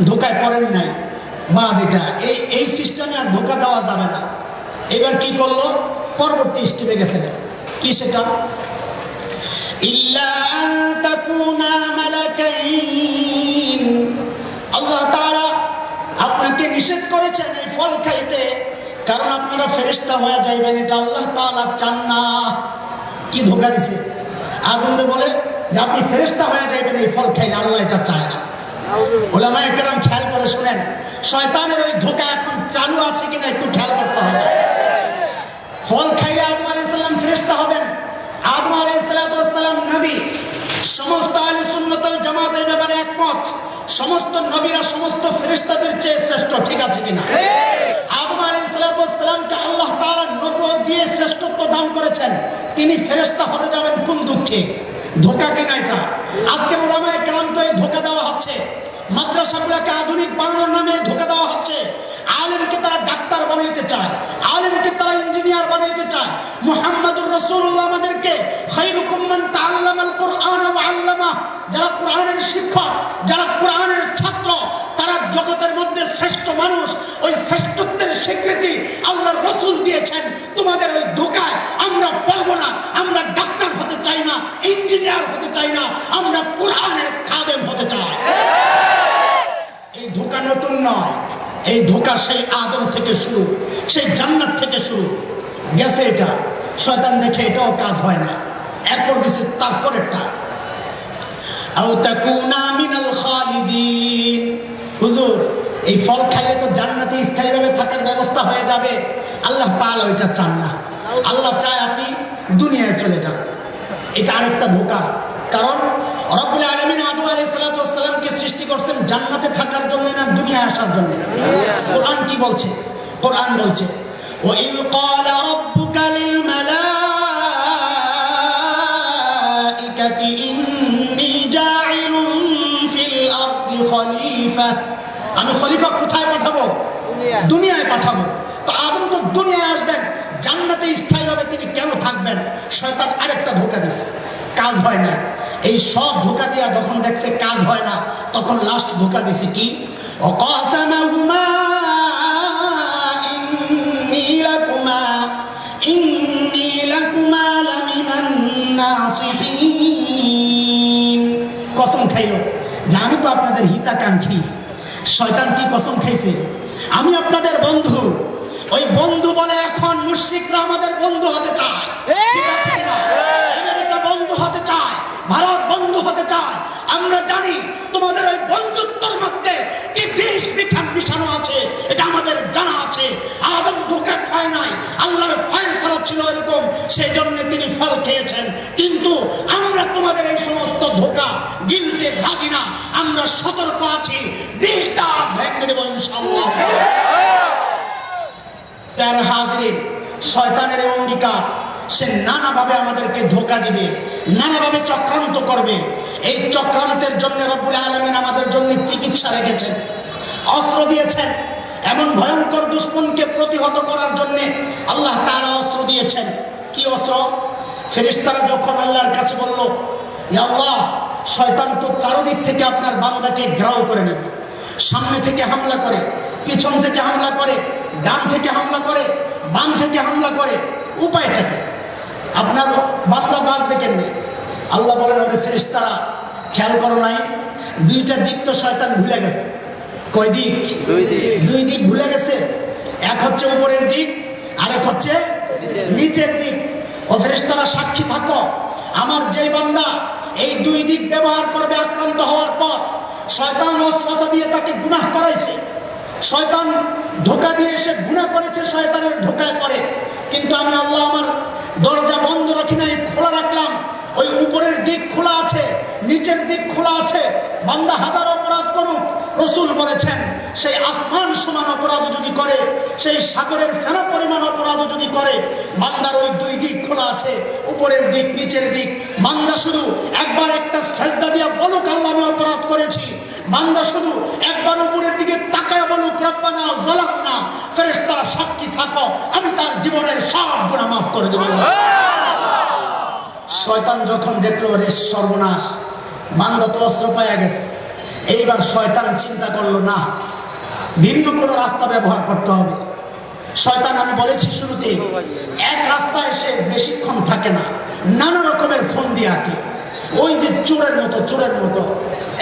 S1: ধোঁকায় পড়েন নাই, মা এটা এই সিস্টেমে আর ধোঁকা দেওয়া যাবে না। এবার কি করলো? পরবর্তী স্টেপে গেছে। কি সেটা? ইল্লা আন তাকুনা মালাকাইন, আল্লাহ তাআলা আপনাকে নিষেধ করেছেন এই ফল খাইতে, কারণ আপনারা ফেরেশতা হয়ে যাইবেন, এটা আল্লাহ তাআলা চান না। কি ধোঁকা দিছে? আদমকে বলে যে আপনি ফেরেশতা হয়ে যাইবেন এই ফল খাইলে, আল্লাহ এটা চায় না। উলামায়ে কেরাম খেয়াল করে শুনেন, শয়তানের ওই ধোঁকা এখন চালু আছে কিনা একটু খেয়াল করতে হবে। ফল খাইলে আদম আলাইহিস সালাম ফেরেশতা হবেন। আদম আলাইহিস সালাম নবী, সমস্ত আহলে সুন্নাত ওয়াল জামাত এই ব্যাপারে একমত। সমস্ত নবীরা সমস্ত ফেরেশতাদের চেয়ে শ্রেষ্ঠ। ঠিক আছে কিনা? আদম আলাইহিস সালামকে আল্লাহ তাআলা নবুয়ত দিয়ে শ্রেষ্ঠত্ব দান করেছেন, তিনি ফেরেশতা হতে যাবেন কোন দুঃখে? ধোঁকা কেনা এটা? আজকের উলামায়ে কেরামকে এই ধোঁকা দেওয়া হচ্ছে, মাদ্রাসাগুলোকে আধুনিক বানানোর নামে ধোঁকা দেওয়া হচ্ছে। আলেমকে তারা ডাক্তার বানাইতে চায়, আলেমকে তারা ইঞ্জিনিয়ার বানাইতে চায়। মুহাম্মাদুর রাসূলুল্লাহ আমাদেরকে খায়রুকুম মান তাআল্লামাল কুরআন ওয়া আল্লামা, যারা কোরআনের শিক্ষক, যারা কোরআনের ছাত্র, তারা জগতের মধ্যে শ্রেষ্ঠ মানুষ। ওই শ্রেষ্ঠত্বের স্বীকৃতি আল্লাহর রাসূল দিয়েছেন। তোমাদের ওই ধোঁকায় আমরা পড়ব না, আমরা ডাক্তার নয়, এই ধোঁকা সেই আদম থেকে শুরু, সেই জান্নাত থেকে শুরু গেছে। এটা শয়তান দেখে এটাও কাজ হয় না, এরপর দিছে তারপরেরটা, আও তাকুনা মিনাল খালিদিন। হুজুর এই ফল খাইলে তো জান্নাতে স্থায়ীভাবে থাকার ব্যবস্থা হয়ে যাবে। আল্লাহ তাআলা ওইটা চান না। আল্লাহ চায় আপনি দুনিয়ায় চলে যান। এটা আরেকটা ধোঁকা। কারণ রব্বুল আলামিন আদম আলাইহিস সালাতু ওয়াস সালামকে সৃষ্টি করছেন জান্নাতে থাকার জন্য না দুনিয়ায় আসার জন্য। কোরআন কি বলছে? কোরআন বলছে ওয়াইয ক্বালা রাব্বুকা লিল মালাইকাতি ইন্নী জাইলুন ফিল আরদি খলিফা। আমি খলিফা কোথায় পাঠাবো? দুনিয়ায় পাঠাবো। তো আদম তো দুনিয়ায় আসবেন, জান্নাতে স্থায়ীভাবে তিনি কেন থাকবেন? শয়তান আরেকটা ধোঁকা দিচ্ছে, কাজ হয় না। এই সব ধোঁকা দিয়া যখন দেখছে কাজ হয় না, তখন লাস্ট ধোঁকা দিছে কি? ওয়াকাসামাহুমা ইন্নী লাকুমা লামিনান নাসিহিন। কসম খাইলো যে আমি তো আপনাদের হিতাকাঙ্ক্ষী। শয়তান কি কসম খাইছে? আমি আপনাদের বন্ধু। ওই বন্ধু বলে এখন মুশরিকরা আমাদের বন্ধু হতে চায়, ঠিক আছে কিনা? আমেরিকা বন্ধু হতে চায়, ভারত বন্ধু হতে চায়। আমরা জানি তোমাদের ওই বন্ধুত্বের মধ্যে কি বিষ মিশানো আছে, এটা আমাদের জানা আছে। আদম ধোঁকা খায় নাই, আল্লাহর ফয়সালা ছিল এরকম, সেই জন্য তিনি ফল খেয়েছেন। কিন্তু আমরা তোমাদের এই সমস্ত ধোঁকা গিলতে রাজি না। আমরা সতর্ক আছি, বিষটা ভেঙে দেব ইনশাআল্লাহ। প্যারা হাজিরিন, শয়তানের অঙ্গীকার, সে নানাভাবে আমাদেরকে ধোঁকা দিবে, নানাভাবে চক্রান্ত করবে। এই চক্রান্তের জন্য রব্বুল আলামিন আমাদের জন্য চিকিৎসা রেখেছেন, অস্ত্র দিয়েছেন। এমন ভয়ঙ্কর দুশমনকে প্রতিহত করার জন্য আল্লাহ তাআলা অস্ত্র দিয়েছেন। কি অস্ত্র? ফেরেশতারা যখন আল্লাহর কাছে বলল, ইয়া আল্লাহ, শয়তান তো চারদিক থেকে আপনার বান্দাকে ঘেরাও করে নেবে, সামনে থেকে হামলা করে, পিছন থেকে হামলা করে, ডান থেকে হামলা করে, বাম থেকে হামলা করে, উপায়টাকে আপনার বান্দা বাঁচবে কেমনে? আল্লাহ বলেন, ওরে ফেরেশতারা, খেয়াল করো নাই? দুইটা দিক তো শয়তান ভুলে গেছে। কয় দিক? দুই দিক ভুলে গেছে। এক হচ্ছে উপরের দিক, আর এক হচ্ছে নিচের দিক। ও ফেরেশতারা, সাক্ষী থাকো, আমার যেই বান্দা এই দুই দিক ব্যবহার করবে আক্রান্ত হওয়ার পর, শয়তান ওয়াসওয়াসা দিয়ে তাকে গুনাহ করাইছে, শয়তান ধোঁকা দিয়ে সে গুনাহ করেছে, শয়তানের ধোঁকায় পড়ে। কিন্তু আমি আল্লাহ আমার দরজা বন্ধ রাখি নাই, খোলা রাখলাম। ওই উপরের দিক খোলা আছে, নিচের দিক খোলা আছে। বান্দা হাজার অপরাধ করুক, রাসূল বলেছেন সেই আসমান সমান অপরাধ যদি করে, সেই সাগরের ফেনা পরিমাণ অপরাধ যদি করে, বান্দার ওই দুই দিক খোলা আছে, উপরের দিক নিচের দিক। বান্দা শুধু একবার একটা সেজদা দিয়ে বলুক, আল্লাহ আমি অপরাধ করেছি। বান্দা শুধু একবার উপরের দিকে তাকায় বলুক, রব্বানা যালামনা। ফেরেশতারা, সাক্ষী থাকো, আমি তার জীবনের সব গুনাহ মাফ করে দেব। শয়তান যখন দেখলো রে সর্বনাশ, বান্দা তো অস্ত্র পাইয়া গেছে, এইবার শয়তান চিন্তা করলো, না, ভিন্ন কোনো রাস্তা ব্যবহার করতে হবে। শয়তান, আমি বলেছি শুরুতে, এক রাস্তায় সে বেশিক্ষণ থাকে না, নানা রকমের ফোন দিয়ে আঁকে। ওই যে চোরের মতো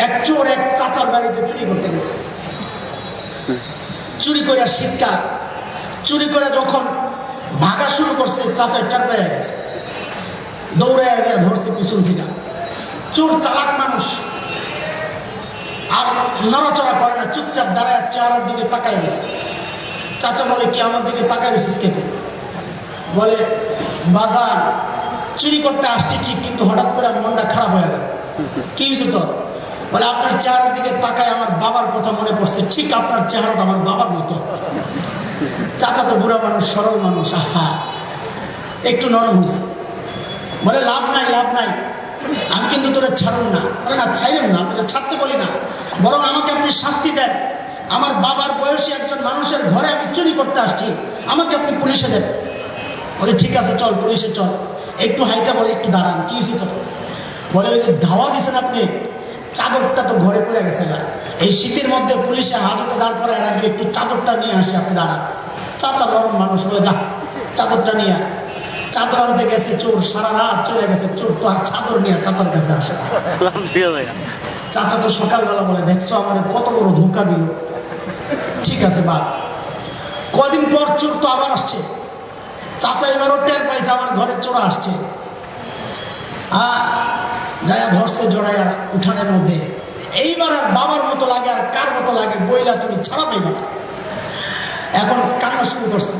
S1: এক চোর এক চাচার বাড়িতে চুরি করতে গেছে। চুরি করে শিক্ষা, চুরি করে যখন ভাগা শুরু করছে, চাচার চার পেয়ে গেছে, দৌড়ে ধরছে পিছন থেকে। চোর চালাক মানুষ, আর নড়াচড়া করে না, চুপচাপ দাঁড়ায় চেহারার দিকে তাকায় রয়েছে। চাচা বলে, কি আমার দিকে তাকায় রয়েছিস কে? বলে, বাজার চুরি করতে আসছি ঠিক, কিন্তু হঠাৎ করে মনটা খারাপ হয়ে গেল। কি হয়েছে তোর? বলে, আপনার চেহারার দিকে তাকায় আমার বাবার কথা মনে পড়ছে, ঠিক আপনার চেহারাটা আমার বাবার মতো। চাচা তো বুড়া মানুষ, সরল মানুষ, আহা, একটু নরম হয়েছে। বলে, লাভ নাই, আমি কিন্তু তোরা ছাড়ুন না। বলে, না, ছাইলেন না, আপনাকে ছাড়তে বলি না, বরং আমাকে আপনি শাস্তি দেন। আমার বাবার বয়সী একজন মানুষের ঘরে আমি চুরি করতে আসছি, আমাকে আপনি পুলিশে দেন। বলে, ঠিক আছে, চল পুলিশে চল। একটু হাইটা বলে, একটু দাঁড়ান, কি হয়েছে তো? বলে, ওই যে ধাওয়া দিয়েছেন আপনি, চাদরটা তো ঘরে পড়ে গেছে না, এই শীতের মধ্যে পুলিশে হাজতে দাঁড় করে রাখবে, একটু চাদরটা নিয়ে আসে, আপনি দাঁড়ান। চাচা নরম মানুষ, বলে, যা চাদরটা নিয়ে। চাদর আনতে গেছে চোর, সারা রাত চলে গেছে চোর, তো আর চাদর নিয়ে চাচার কাছে আসে। চাচা তো সকালবেলা বলে, দেখছো আমার কত বড় ধোঁকা দিল, ঠিক আছে বাদ। কদিন পর চোর তো আবার আসছে। চাচা এবারও টের পাইছে আমার ঘরে চোরা আসছে। যায়া ধরছে জড়াইয়ার উঠানের মধ্যে। এইবার আর বাবার মতো লাগে আর কার মতো লাগে বইলা তুমি ছাড়া পাইবে না। এখন কান্না শুরু করছে,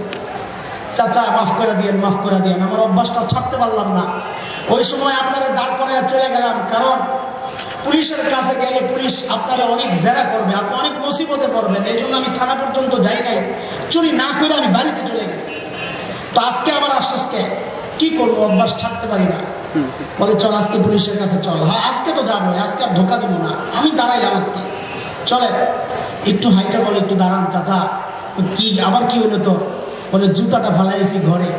S1: চাচা মাফ করে দিয়েন, মাফ করে দিয়েন, আমার অভ্যাসটা ছাড়তে পারলাম না। ওই সময় আপনারা দাঁড় করে চলে গেলাম, কারণ পুলিশের কাছে গেলে পুলিশ আপনারা অনেক জেরা করবে, আপনি অনেক মুসিবতে পড়বেন। এই জন্য আমি থানা পর্যন্ত যাই নাই, চুরি না করে আমি বাড়িতে চলে গেছি। তো আজকে আবার আশ্বস্ত কি করবো, অভ্যাস ছাড়তে পারি না। বলে চল আজকে পুলিশের কাছে চল। হ্যাঁ আজকে তো যাবো, আজকে আর ধোকা দিব না। আমি দাঁড়াইলাম আজকে, চলে একটু হাইটা বলে একটু দাঁড়ান চাচা। কি আবার কি হলো? তো বলে জুতাটা ফালাইছি ঘরে।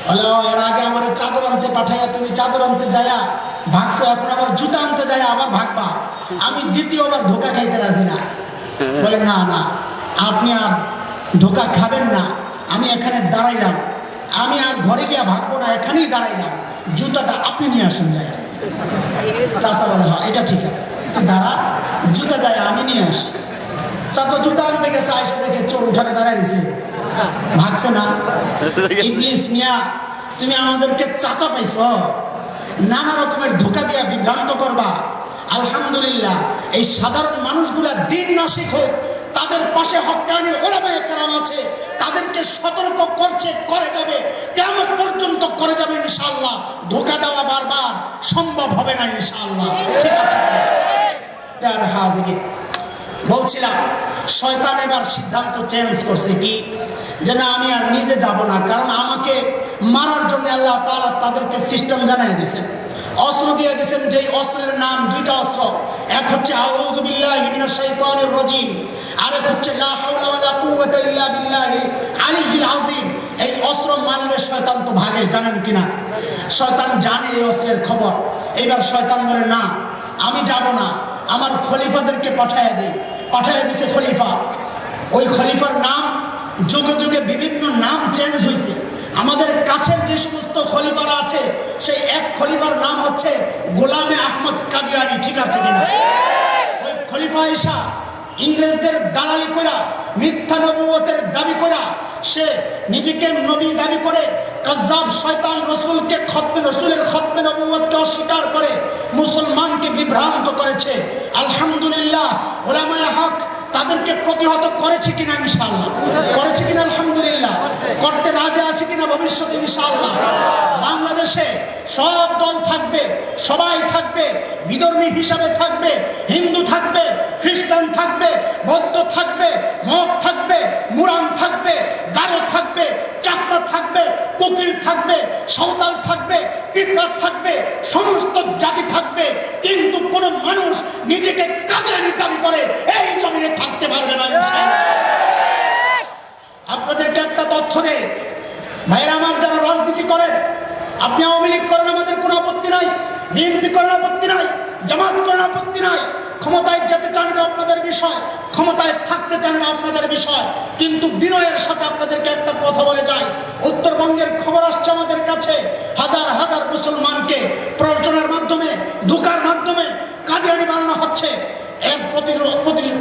S1: বলে এর আগে আমার চাদর আনতে পাঠাইয়া তুমি চাদর আনতে যায়া ভাগছো, এখন আবার জুতা আনতে যায় আবার ভাগবা। আমি দ্বিতীয়বার ধোকা খাইতে রাজি না। বলে না না, আপনি আর ধোকা খাবেন না। আমি এখানে দাঁড়াইলাম, আমি আর ঘরে গিয়া ভাগবো না, এখানেই দাঁড়াইলাম, জুতাটা আপনি নিয়ে আসেন যায়। চাচা বলে হ্যাঁ এটা ঠিক আছে, দাঁড়া, জুতা যায় আমি নিয়ে আসি। চাচা জুতা আনতে গেছে, আইসা দেখে চোর উঠানে দাঁড়ায় দিছে, ভাগছে না। ইবলিস মিয়া, তুমি আমাদেরকে চাচা পাইছ, নানা রকমের ধোকা দিয়া বিভ্রান্ত করবা। আলহামদুলিল্লাহ এই সাধারণ মানুষগুলা দিন না শিখুক, তাদের পাশে হক্কানি ওলামায়ে কেরাম আছে, তাদেরকে সতর্ক করছে, করে যাবে, কিয়ামত পর্যন্ত করে যাবে ইনশাআল্লাহ। ধোকা দেওয়া বারবার সম্ভব হবে না ইনশাআল্লাহ। ঠিক আছে প্যারা হাজির, বলছিলাম শয়তান এবার সিদ্ধান্ত চেঞ্জ করছে কি, যে না আমি আর নিজে যাব না, কারণ আমাকে মারার জন্য আল্লাহ তাআলা তাদেরকে সিস্টেম জানিয়ে দিয়েছেন, অস্ত্র দিয়ে দিয়েছেন। যেই অস্ত্রের নাম দুইটা অস্ত্র, এক হচ্ছে আউযু বিল্লাহি মিনাশ শাইতানির রাজিম, আর এক হচ্ছে লা হাওলা ওয়ালা কুওয়াতা ইল্লা বিল্লাহিল আলিয়্যিল আযীম। এই অস্ত্র মানলে শয়তান তো ভাগে, জানেন কিনা? শয়তান জানে এই অস্ত্রের খবর। এবার শয়তান বলে না আমি যাব না, আমার খলিফাদেরকে পাঠাইয়া দেই। পাঠাইয়া দিছে খলিফা। ওই খলিফার নাম যুগে যুগে বিভিন্ন নাম চেঞ্জ হয়েছে। আমাদের কাছের যে সমস্ত খলিফারা আছে, সেই এক খলিফার নাম হচ্ছে গোলামে আহমদ কাদিয়ানী। ঠিক আছে কিনা? ওই খলিফা ঈসা ইংরেজদের দালালি করা, মিথ্যা নবুয়তের দাবি করা, সে নিজেকে নবী দাবি করে, কাজ্জাব শয়তান রসুলকে রসুলের খতমে নবুয়তকে অস্বীকার করে মুসলমানকে বিভ্রান্ত করেছে। আলহামদুলিল্লাহ উলামায়ে হক তাদেরকে প্রতিহত করেছে কিনা? ইনশাআল্লাহ করেছে কিনা? আলহামদুলিল্লাহ। করতে রাজি আছে কিনা ভবিষ্যতে? ইনশাআল্লাহ। বাংলাদেশে সব দল থাকবে, সবাই থাকবে, বিধর্মী হিসাবে থাকবে, হিন্দু থাকবে, খ্রিস্টান থাকবে, বৌদ্ধ থাকবে, মগ থাকবে, মুরান থাকবে, গারো থাকবে, চাকমা থাকবে, কোকিল থাকবে, সাঁওতাল থাকবে, পিপড়া থাকবে, সমস্ত জাতি থাকবে, কিন্তু কোন মানুষ নিজেকে কাদিয়ানী দাবি করে এই জমিনে থাকতে পারবে না ইনশাআল্লাহ। আপনাদেরকে একটা তথ্য দেই ভাইরা আমার, যারা রাজনীতি করেন, আপনি আওয়ামী লীগ করেন, আমাদের কোনো আপত্তি নাই, বিএনপি করেন আপত্তি নাই, জামাত করেন আপত্তি নাই, ক্ষমতায় যেতে চান না আপনাদের বিষয়, ক্ষমতায় থাকতে চান না আপনাদের বিষয়। কিন্তু বিনয়ের সাথে আপনাদেরকে একটা কথা বলে যায়, উত্তরবঙ্গের খবর আসছে আমাদের কাছে, হাজার হাজার মুসলমানকে প্ররোচনার মাধ্যমে, ধোঁকার মাধ্যমে কাদিয়ানী বানানো হচ্ছে। এর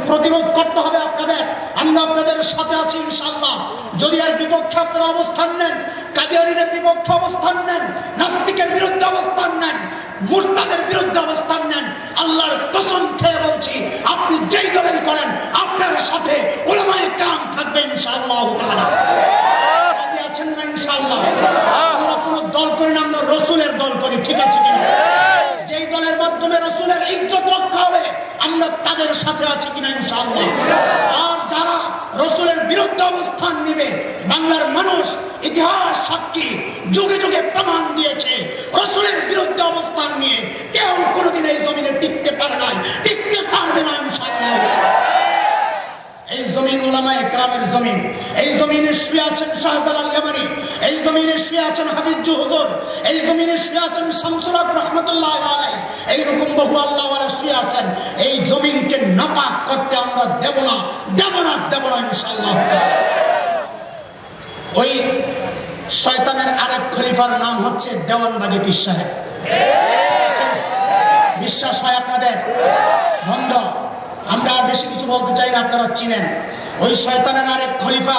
S1: প্রতিরোধ করতে হবে আপনাদের। আমরা আপনাদের সাথে আছি ইনশাআল্লাহ। যদি এর বিপক্ষে আপনারা অবস্থান নেন, কাদিয়ানীদের বিপক্ষে অবস্থান নেন, নাস্তিকের বিরুদ্ধে অবস্থান নেন, মুরতাদের বিরুদ্ধে অবস্থান নেন, আল্লাহর কসম খেয়ে বলছি, আপনি যেই দলেই করেন আপনার সাথে উলামায়ে কেরাম থাকবে ইনশাআল্লাহ তাআলা। রাজি আছেন না ইনশাআল্লাহ? আমরা কোনো দল করি না, আমরা রসুলের দল করি। ঠিক আছে কিনা? যেই দলের মাধ্যমে রসুলের ইজ্জত রক্ষা হবে, আমরা তাদের সাথে আছি কিনা ইনশাআল্লাহ। আর যারা রসুলের বিরুদ্ধে অবস্থান নেবে, বাংলার মানুষ ইতিহাস সাক্ষী, যুগে যুগে প্রমাণ দিয়েছে, রসুলের বিরুদ্ধে অবস্থান নিয়ে কেউ কোনোদিন এই জমিনে টিকতে পারে নাই, টিকতে পারবে না ইনশাআল্লাহ। এই জমিন উলামায়ে কেরামের জমিন। এই জমিনে শুয়ে আছেন শাহজালাল ইয়ামানি, এই জমিনে শুয়ে আছেন হাফিজ হুজুর, এই জমিনে শুয়ে আছেন শামসুল হক রাহমাতুল্লাহ আলাইহি, এইরকম বহু আল্লাহওয়ালা শুয়ে আছেন। এই জমিনকে নাপাক করতে আমরা দেব না, দেব না, দেব না ইনশাআল্লাহ। ওই শয়তানের আরেক খলিফার নাম হচ্ছে দেওয়ানবাগী পীর সাহেব। বিশ্বাস হয় আপনাদের? বন্ধ। আমরা আর বেশি কিছু বলতে চাই না, আপনারা চিনেন। ওই শয়তানের আরেক খলিফা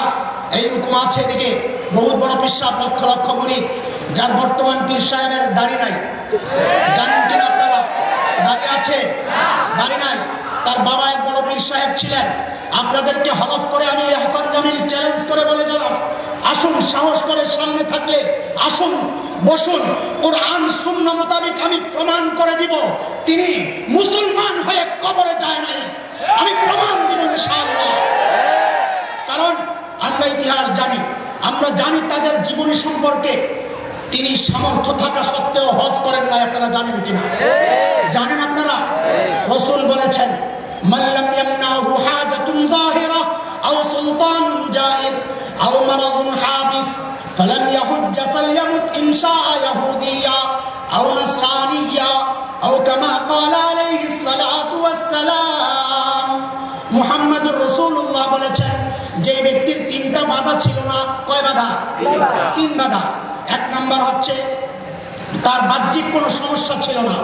S1: এইরকম আছে, এদিকে বহুত বড় পীর সাহেব, লক্ষ লক্ষ মুরিদ, যার বর্তমান পীর সাহেবের দাড়ি নাই। জানেন কিনা আপনারা? দাড়ি আছে, দাড়ি নাই। তার বাবা এক বড় পীর সাহেব ছিলেন। আপনাদেরকে হলফ করে আমি হাসান জামিল চ্যালেঞ্জ করে বলে গেলাম, আসুন, সাহস করে সামনে থাকলে আসুন, বসুন, কোরআন সুন্নাহ মোতাবেক আমি প্রমাণ করে দিব তিনি মুসলমান হয়ে কবরে যায় নাই। আমি প্রমাণ দিব ইনশাআল্লাহ। কারণ আমরা ইতিহাস জানি, আমরা জানি তাদের জীবনী সম্পর্কে। তিনি সামর্থ্য থাকা সত্ত্বেও হজ করেন নাই। আপনারা জানেন কিনা? জানেন আপনারা? রাসূল বলেছেন, মাল্লাম ইয়ামনাহু হাজাতুন যাহিরা আও সুলতানুন জাইর আও মারাযুন হাবিস ফালাম ইয়াহুজ্জ ফালইয়ামুত ইনশাআ ইয়াহুদিয়া আও নাসরানিয়া আও কামা ক্বালা আলাইহিস সালাতু ওয়াস সালাম। মুহাম্মদুর রাসূলুল্লাহ বলেছেন, যে ব্যক্তির তিনটা বাধা ছিল না। কয় বাধা? তিন বাধা। এক নাম্বার হচ্ছে তার বাহ্যিক কোনো সমস্যা ছিল না,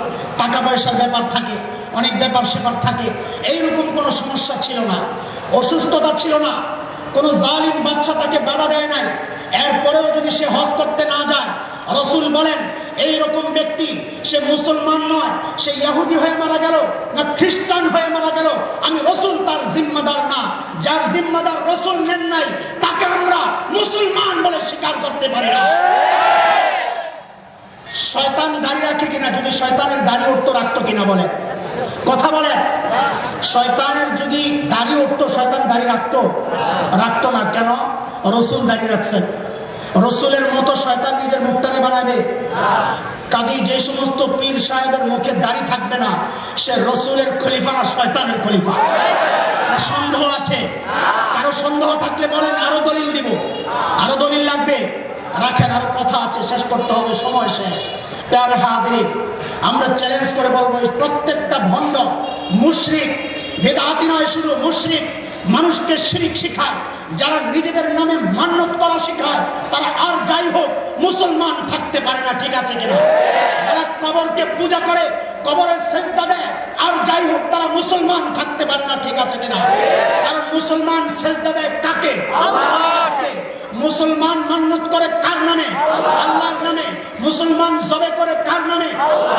S1: টাকা পয়সার ব্যাপার থাকে, অনেক ব্যাপার সেপার থাকে, এইরকম কোনো সমস্যা ছিল না। অসুস্থতা ছিল না, কোনো জালিম বাদশা তাকে বাধা দেয় নাই। এরপরেও যদি সে হজ করতে না যায়, রাসূল বলেন এইরকম ব্যক্তি সে মুসলমান নয়, সে ইহুদি হয়ে মারা গেল না খ্রিস্টান হয়ে মারা গেল, আমি রাসূল তার জিম্মাদার না। যার জিম্মাদার রাসূল নেন নাই তাকে আমরা মুসলমান বলে স্বীকার করতে পারি না। শয়তান দাড়ি রাখে কিনা? যদি শয়তানের দাড়ি উঠতো রাখতো কিনা বলে? কথা বলেন। শয়তানের যদি দাড়ি উঠতো, শয়তান দাড়ি রাখতো? রাখতো না। কেন? রাসূল দাড়ি রাখছেন। রাসূলের মতো শয়তান নিজের মুখটাকে বানাবে? কাজেই যে সমস্ত পীর সাহেবের মুখে দাড়ি থাকবে না, সে রাসূলের খলিফা না শয়তানের খলিফা? না সন্দেহ আছে? কারো সন্দেহ থাকলে বলেন, আরো দলিল দিব। আরো দলিল লাগবে? রাখেন, আর কথা আছে, শেষ করতে হবে, সময় শেষ। প্যারে হাজিরিন, আমরা চ্যালেঞ্জ করে বলবো, প্রত্যেকটা ভণ্ড, মুশরিক, বেদাতি নয় শুধু, মুশরিক, মানুষকে শিরক শিখায়, যারা নিজেদের নামে মান্যত করা শিখায়, তারা আর যাই হোক মুসলমান থাকতে পারে না। ঠিক আছে কিনা? যারা কবরকে পূজা করে, কবরের সেজদা দেয়, আর যাই হোক তারা মুসলমান থাকতে পারে না। ঠিক আছে কিনা? কারণ মুসলমান সেজদা দেয় কাকে? আল্লাহকে। মুসলমান মান্যত করে কার নামে? আল্লাহর নামে। মুসলমান জবে করে কার নামে?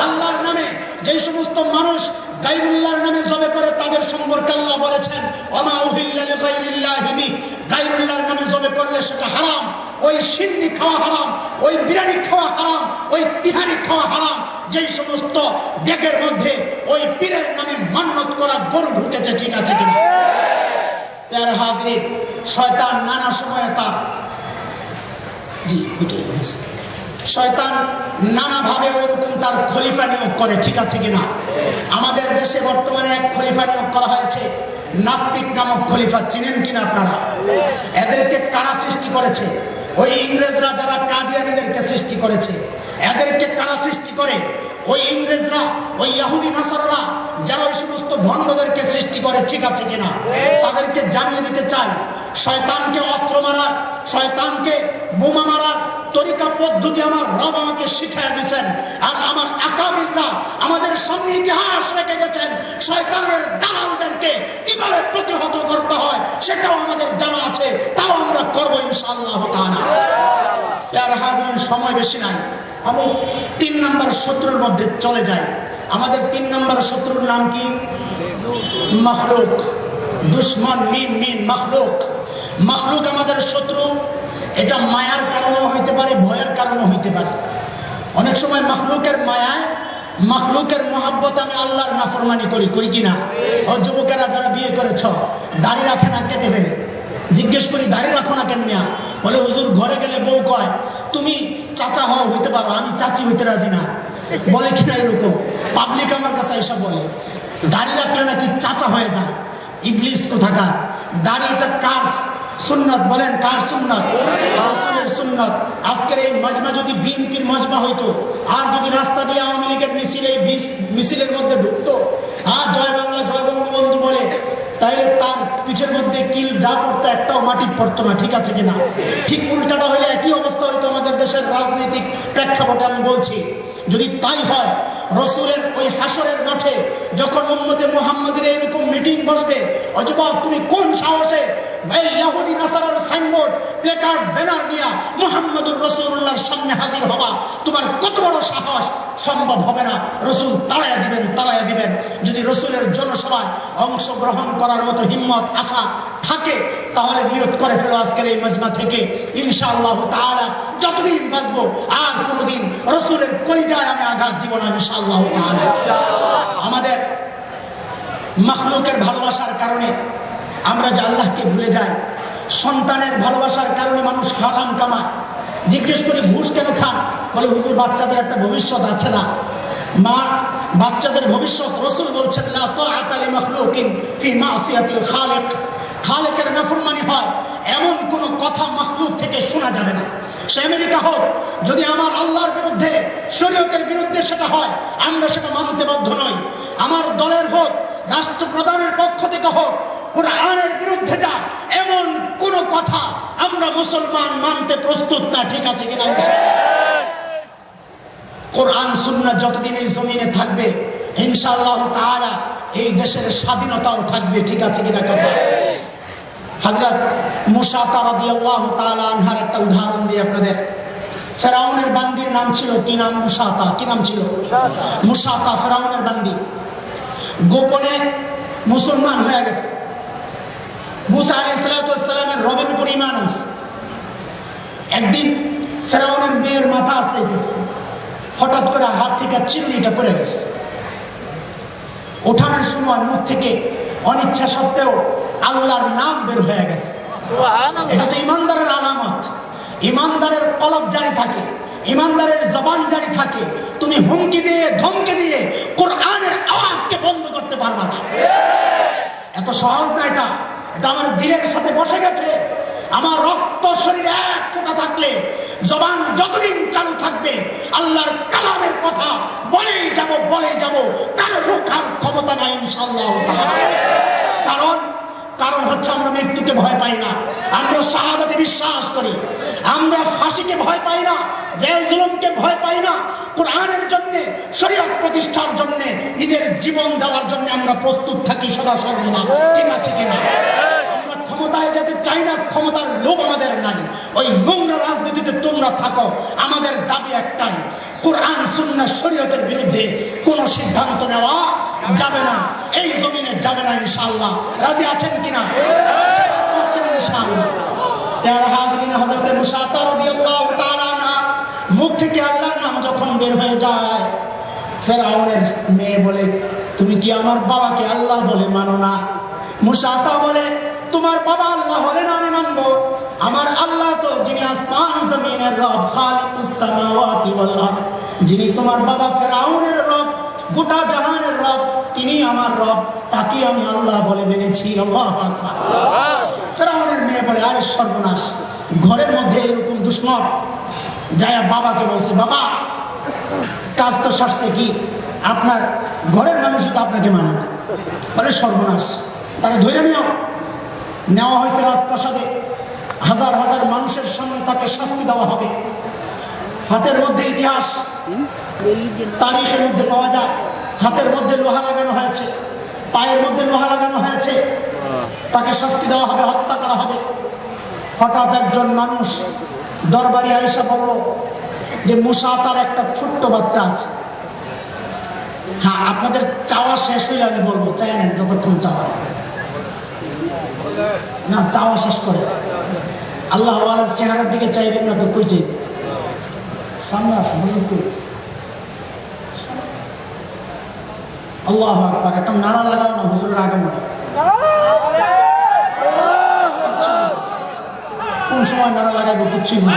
S1: আল্লাহর নামে। যে সমস্ত মানুষ গায়রুল্লাহর নামে জবে করে, তাদের সম্পর্কে আল্লাহ বলেছেন, ওমা উহিল্লা লিগায়রিল্লাহি বি, গায়রুল্লাহর নামে জবে করলে সেটা হারাম। ওই সিন্নি খাওয়া হারাম, ওই বিরিয়ানি খাওয়া হারাম, ওই তিহারি খাওয়া হারাম। যেই সমস্ত ব্যাগের মধ্যে ওই পীরের নামে মান্যত করা গরু ঢুকেছে। ঠিক আছে কিনা? প্যারে হাজিরিন, শয়তান নানা সময়ে তার শয়তান নানাভাবে ওইরকম তার খলিফা নিয়োগ করে। ঠিক আছে কিনা? আমাদের দেশে বর্তমানে এক খলিফা নিয়োগ করা হয়েছে, নাস্তিক নামক খলিফা। চিনেন কিনা আপনারা? এদেরকে কারা সৃষ্টি করেছে? ওই ইংরেজরা, যারা কাদিয়ানীদেরকে সৃষ্টি করেছে। এদেরকে কারা সৃষ্টি করে? ওই ইংরেজরা, ওই ইহুদি নাসারারা, যারা ওই সমস্ত ভণ্ডদেরকে সৃষ্টি করে। ঠিক আছে কিনা? তাদেরকে জানিয়ে দিতে চাই, শয়তানকে অস্ত্র মারার, শয়তানকে বোমা মারার তরিকা পদ্ধতি আমার রব আমাকে শিখিয়ে দিয়েছেন। আর আমার আকাবিররা আমাদের সামনে ইতিহাস রেখে গেছেন, শয়তানের দালালদেরকে কিভাবে প্রতিহত করতে হয় সেটাও আমাদের জানা আছে, তাও আমরা করবো ইনশাআল্লাহ তাআলা। প্যারে হাজিরিন, সময় বেশি নাই, আমি 3 নম্বর শত্রুর মধ্যে চলে যাই। আমাদের 3 নম্বর শত্রুর নাম কি? মাখলুক। দুশ্মন, মিম মিম, মাখলুক। মাখলুক আমাদের শত্রু। এটা মায়ার কারণেও হইতে পারে, ভয়ের কারণেও হইতে পারে। অনেক সময় মাখলুকের মায়ায়, মাখলুকের মহাব্বত আমি আল্লাহর নাফরমানি করি, করি কিনা? ও যুবকেরা যারা বিয়ে করেছ, দাড়ি রাখে না, কেটে ফেলে। জিজ্ঞেস করি, দাড়ি রাখো না কেন মিয়া? বলে হুজুর, ঘরে গেলে বউ কয় তুমি চাচা হওয়া হইতে পারো, আমি চাচি হইতে রাজি না। বলে কিনা এরকম? পাবলিক আমার কাছে এসব বলে, দাড়ি রাখলে নাকি চাচা হয়ে যায়। ইবলিস কোথাকার! দাড়িটা কার সুন্নত? বলেন কার সুন্নত? রাসূলের সুন্নত। আজকের এই মজমা যদি বিএনপির মজমা হইতো, আর যদি রাস্তা দিয়ে আওয়ামী লীগের মিছিল এই মিছিলের মধ্যে ঢুকতো, আর জয় বাংলা, জয় বঙ্গবন্ধু বলে, তাইলে তার পিঠের মধ্যে কিল যা পড়তো একটাও মাটি পড়তো না। ঠিক আছে কিনা? ঠিক উল্টাটা হইলে একই অবস্থা হইতো আমাদের দেশের রাজনৈতিক প্রেক্ষাপটে। আমি বলছি, যদি তাই হয়, রাসূলের ওই হাসরের মাঠে যখন উম্মতে মুহাম্মাদের এরকম মিটিং বসবে, ও যুবক তুমি কোন সাহসে এই ইহুদি নাসারার সাইনবোর্ড প্লেকার্ড ব্যানার নিয়ে মুহাম্মদুর রাসূলুল্লাহর সামনে হাজির হবা? তোমার কত বড় সাহস! সম্ভব হবে না। রাসূল তাড়াইয়া দিবেন। যদি রাসূলের জনসভায় অংশগ্রহণ করার মতো হিম্মত আশা থাকে তাহলে নিয়ত করে ফেলো আজকের এই মজমা থেকে, ইনশাআল্লাহ তাআলা যতদিন বাঁচবো আর কোনোদিন রাসূলের কলিজায় আমি আঘাত দিব না, ইনশাআল্লাহ তাআলা। আমাদের মাখলুকের ভালোবাসার কারণে আমরা যে আল্লাহকে ভুলে যাই, সন্তানের ভালোবাসার কারণে মানুষ হারাম কামায়। জিজ্ঞেস করে ঘুষ কেন খান? বলে হুজুর বাচ্চাদের একটা ভবিষ্যৎ আছে না। মা বাচ্চাদের ভবিষ্যৎ, রাসূল বলছেন লা তাআতা লি মাখলুকিন ফি মাসিয়াতিল খালিক। খালেকের নাফরমানি হয় এমন কোনো কথা মাখলুক থেকে শোনা যাবে না। সে আমেরিকা হোক, যদি আমার আল্লাহর বিরুদ্ধে শরীয়তের বিরুদ্ধে সেটা হয় আমরা সেটা মানতে বাধ্য নই। আমার দলের হোক, রাষ্ট্রপ্রধানের পক্ষ থেকে হোক, কুরআনের বিরুদ্ধে যা এমন কোন কথা আমরা মুসলমান মানতে প্রস্তুত না। ঠিক আছে কিনা? কোরআন সুন্নাহ যতদিন এই জমিনে থাকবে ইনশাআল্লাহ তাআলা এই দেশের স্বাধীনতাও থাকবে। ঠিক আছে কিনা কথা? হযরত মুসা রাদিয়াল্লাহু তাআলা আনহার একটা উদাহরণ দিই আপনাদের। ফেরাউনের বান্দির নাম ছিল কি নাম? মুসাতা। কি নাম ছিল? মুসাতা, ফেরাউনের বান্দি। গোপনে মুসলমান হয়ে গেছে। মুসা আলাইহিস সালামের রবের উপর ঈমান আনছে। একদিন ফেরাউনের মেয়ের মাথা আসলাইতেছে, হঠাৎ করে হাত থেকে চিমনিটা পড়ে গেছে। ওঠানোর সময় মুখ থেকে অনিচ্ছা সত্ত্বেও আল্লাহর নাম বের হয়ে গেছে। এটা তো ইমানদারের আলামত। ইমানদারের কলব জারি থাকে, ইমানদারের জবান জারি থাকে। তুমি হুমকি দিয়ে ধমকি দিয়ে কোরআনের আওয়াজকে বন্ধ করতে পারবা না। এত সহজ না এটা। এটা আমার দিলের সাথে বসে গেছে। আমার রক্ত শরীরে এক ফোঁটা থাকলে জবান যতদিন চালু থাকবে আল্লাহর কালামের কথা বলে যাব, কারো রোখার ক্ষমতা নাই ইনশাআল্লাহ তাআলা। কারণ হচ্ছে আমরা মৃত্যুকে ভয় পাই না, আমরা শাহাদাতে বিশ্বাস করি, আমরা ফাঁসিকে ভয় পাই না, জেল জুলুমকে ভয় পাই না। কোরআনের জন্য, শরীয়ত প্রতিষ্ঠার জন্য, নিজের জীবন দেওয়ার জন্য আমরা প্রস্তুত থাকি সদা সর্বদা। ঠিক আছে কিনা? আমরা ক্ষমতায় যেতে চাই না, ক্ষমতার লোভ আমাদের নাই। ওই নোংরা রাজনীতিতে তোমরা থাকো। আমাদের দাবি একটাই, কোরআন সুন্নাহ শরীয়তের বিরুদ্ধে কোন সিদ্ধান্ত নেওয়া যাবে না, এই জমিনে যাবে না ইনশাআল্লাহ। রাজি আছেন কিনা? ইনশাআল্লাহ। তার হাজরিন, হযরত মুসা রাদিয়াল্লাহু তাআলা আনহা মুখ থেকে আল্লাহর নাম যখন বের হয়ে যায়, ফেরাউনের মেয়ে বলে তুমি কি আমার বাবাকে আল্লাহ বলে মানো না? মুসা বলে তোমার বাবা আল্লাহ হলেন আমি মানবো। আমার আল্লাহ তো যিনি আসমান জমিনের রব, খালিকুস সামাওয়াতি ওয়াল আরদ, যিনি তোমার বাবা ফেরাউনের রব, গোটা জাহানের রব, তিনি আমার রব, তাকে আমি আল্লাহ বলে মেনেছি। আল্লাহু আকবার। ফেরাউনের মেয়ে বলে আরে সর্বনাশ, ঘরের মধ্যে এরকম দুশ্মন যায় বাবাকে বলছে বাবা কাজ তো শাস্তি কি, আপনার ঘরের মানুষই তো আপনাকে মানে না। বলে সর্বনাশ, তারা ধরে নেওয়া হয়েছে রাজপ্রাসাদে। হাজার হাজার মানুষের সামনে তাকে শাস্তি দেওয়া হবে। হাতের মধ্যে ইতিহাস, তারিখের মধ্যে পাওয়া যায়, হাতের মধ্যে লোহা লাগানো হয়েছে, পায়ের মধ্যে লোহা লাগানো হয়েছে, তাকে শাস্তি দেওয়া হবে, হত্যা করা হবে। হঠাৎ একজন মানুষ দরবারে আয়েশা বলল যে মুসা তার একটা ছোট্ট বাচ্চা আছে। হ্যাঁ, আপনাদের চাওয়া শেষ হইলে আমি বলবো, চাই নেন যতক্ষণ চাওয়া না, চাওয়া শেষ করে। আল্লাহ ওয়ালার চেহারার দিকে চাইবেন না তো কই চাইবেন? সামনে আসুন। আল্লাহু আকবার। একটা নারা লাগাও না হুজুরের আগে মতো। কোন সময় নারা লাগাইবো কিচ্ছুই না।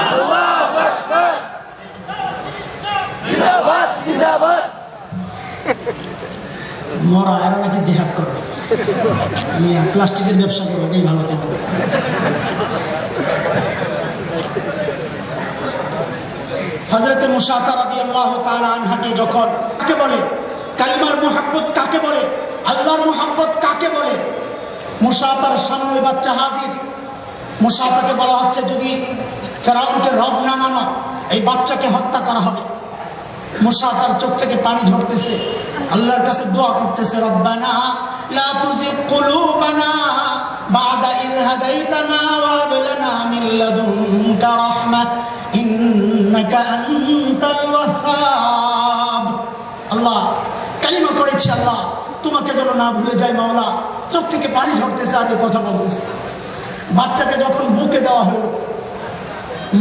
S1: মরা এরা নাকি জিহাদ করবে, প্লাস্টিকের ব্যবসা করবে, এটাই ভালো থাকবে। হযরত মুসা রাদিয়াল্লাহু তাআলা আনহাকে যখন কাকে বলে কালিমার মুহাব্বত কাকে বলে, আল্লাহর মুহাব্বত কাকে বলে, মুসা তার সামনে বাচ্চা হাজির। মুসা তাকে বলা হচ্ছে যদি ফেরাউনকে রব না মানো এই বাচ্চাকে হত্যা করা হবে। মুসা তার চোখ থেকে পানি ঝরতেছে, আল্লাহর কাছে দোয়া করতেছে, রব্বানা লা তুযিগ কুলুবানা বা'দা ইয হাদাইতানা ওয়া হাব লানা মিন লাদুনকা রাহমাহ ইন্নাকা আনতাল ওয়াহ্হাব। আল্লাহ, কালিমা পড়েছি, আল্লাহ তোমাকে যেন না ভুলে যাই মাওলা। চোখ থেকে পানি ঝরতেছে আর এই কথা বলতেছে। বাচ্চাকে যখন বুকে দেওয়া হলো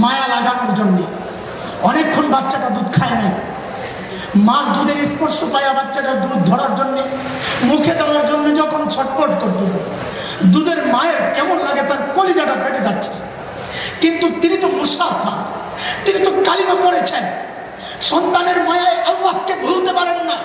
S1: মায়া লাগানোর জন্য, অনেকক্ষণ বাচ্চাটা দুধ খায় না, মার দুধের স্পর্শ পায়া বাচ্চাটা দুধ ধরার জন্য মুখে দেওয়ার জন্য যখন ছটফট করতেছে, দুধের মায়ের কেমন লাগে, তার কলিজাটা ফেটে যাচ্ছে। কিন্তু তিনি তো মুসা থা, তিনি তো কালিমা পড়েছেন। সন্তানের মায়ায় আল্লাহকে ভুলতে পারেন না,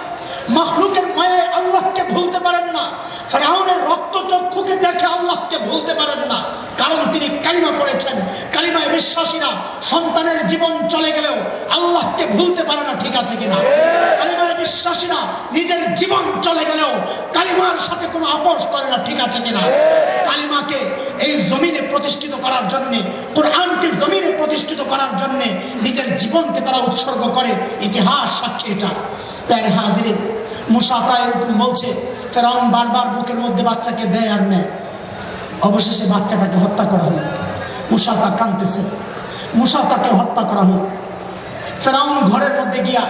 S1: মাখলুকের মায়ায় আল্লাহকে ভুলতে পারেন না, ফিরআউনের রক্তচক্ষুকে দেখে আল্লাহকে ভুলতে পারেন না, কারণ তিনি কালিমা পড়েছেন। কালিমায় বিশ্বাসীরা সন্তানের জীবন চলে গেলেও আল্লাহকে ভুলতে পারে না, ঠিক আছে কিনা? কালিমায় বিশ্বাসীরা নিজের জীবন চলে গেলেও কালিমার সাথে কোনো আপোষ করে না, ঠিক আছে কিনা? কালিমাকে এই জমিনে প্রতিষ্ঠিত করার জন্যে, কোরআনকে জমিনে প্রতিষ্ঠিত করার জন্যে নিজের জীবনকে তারা উৎসর্গ করে, ইতিহাস সাক্ষী এটা। তাই হাজিরিন, মুসা তা এরকম বলছে, ফিরআউন বারবার বুকের মধ্যে বাচ্চাকে দেয় আর নেয়। অবশেষে বাচ্চাটাকে হত্যা করা হলো। মুসা তা কাঁদতেছে, মুসা তাকে হত্যা করা হলো। ফিরআউন ঘরের মধ্যে গিয়া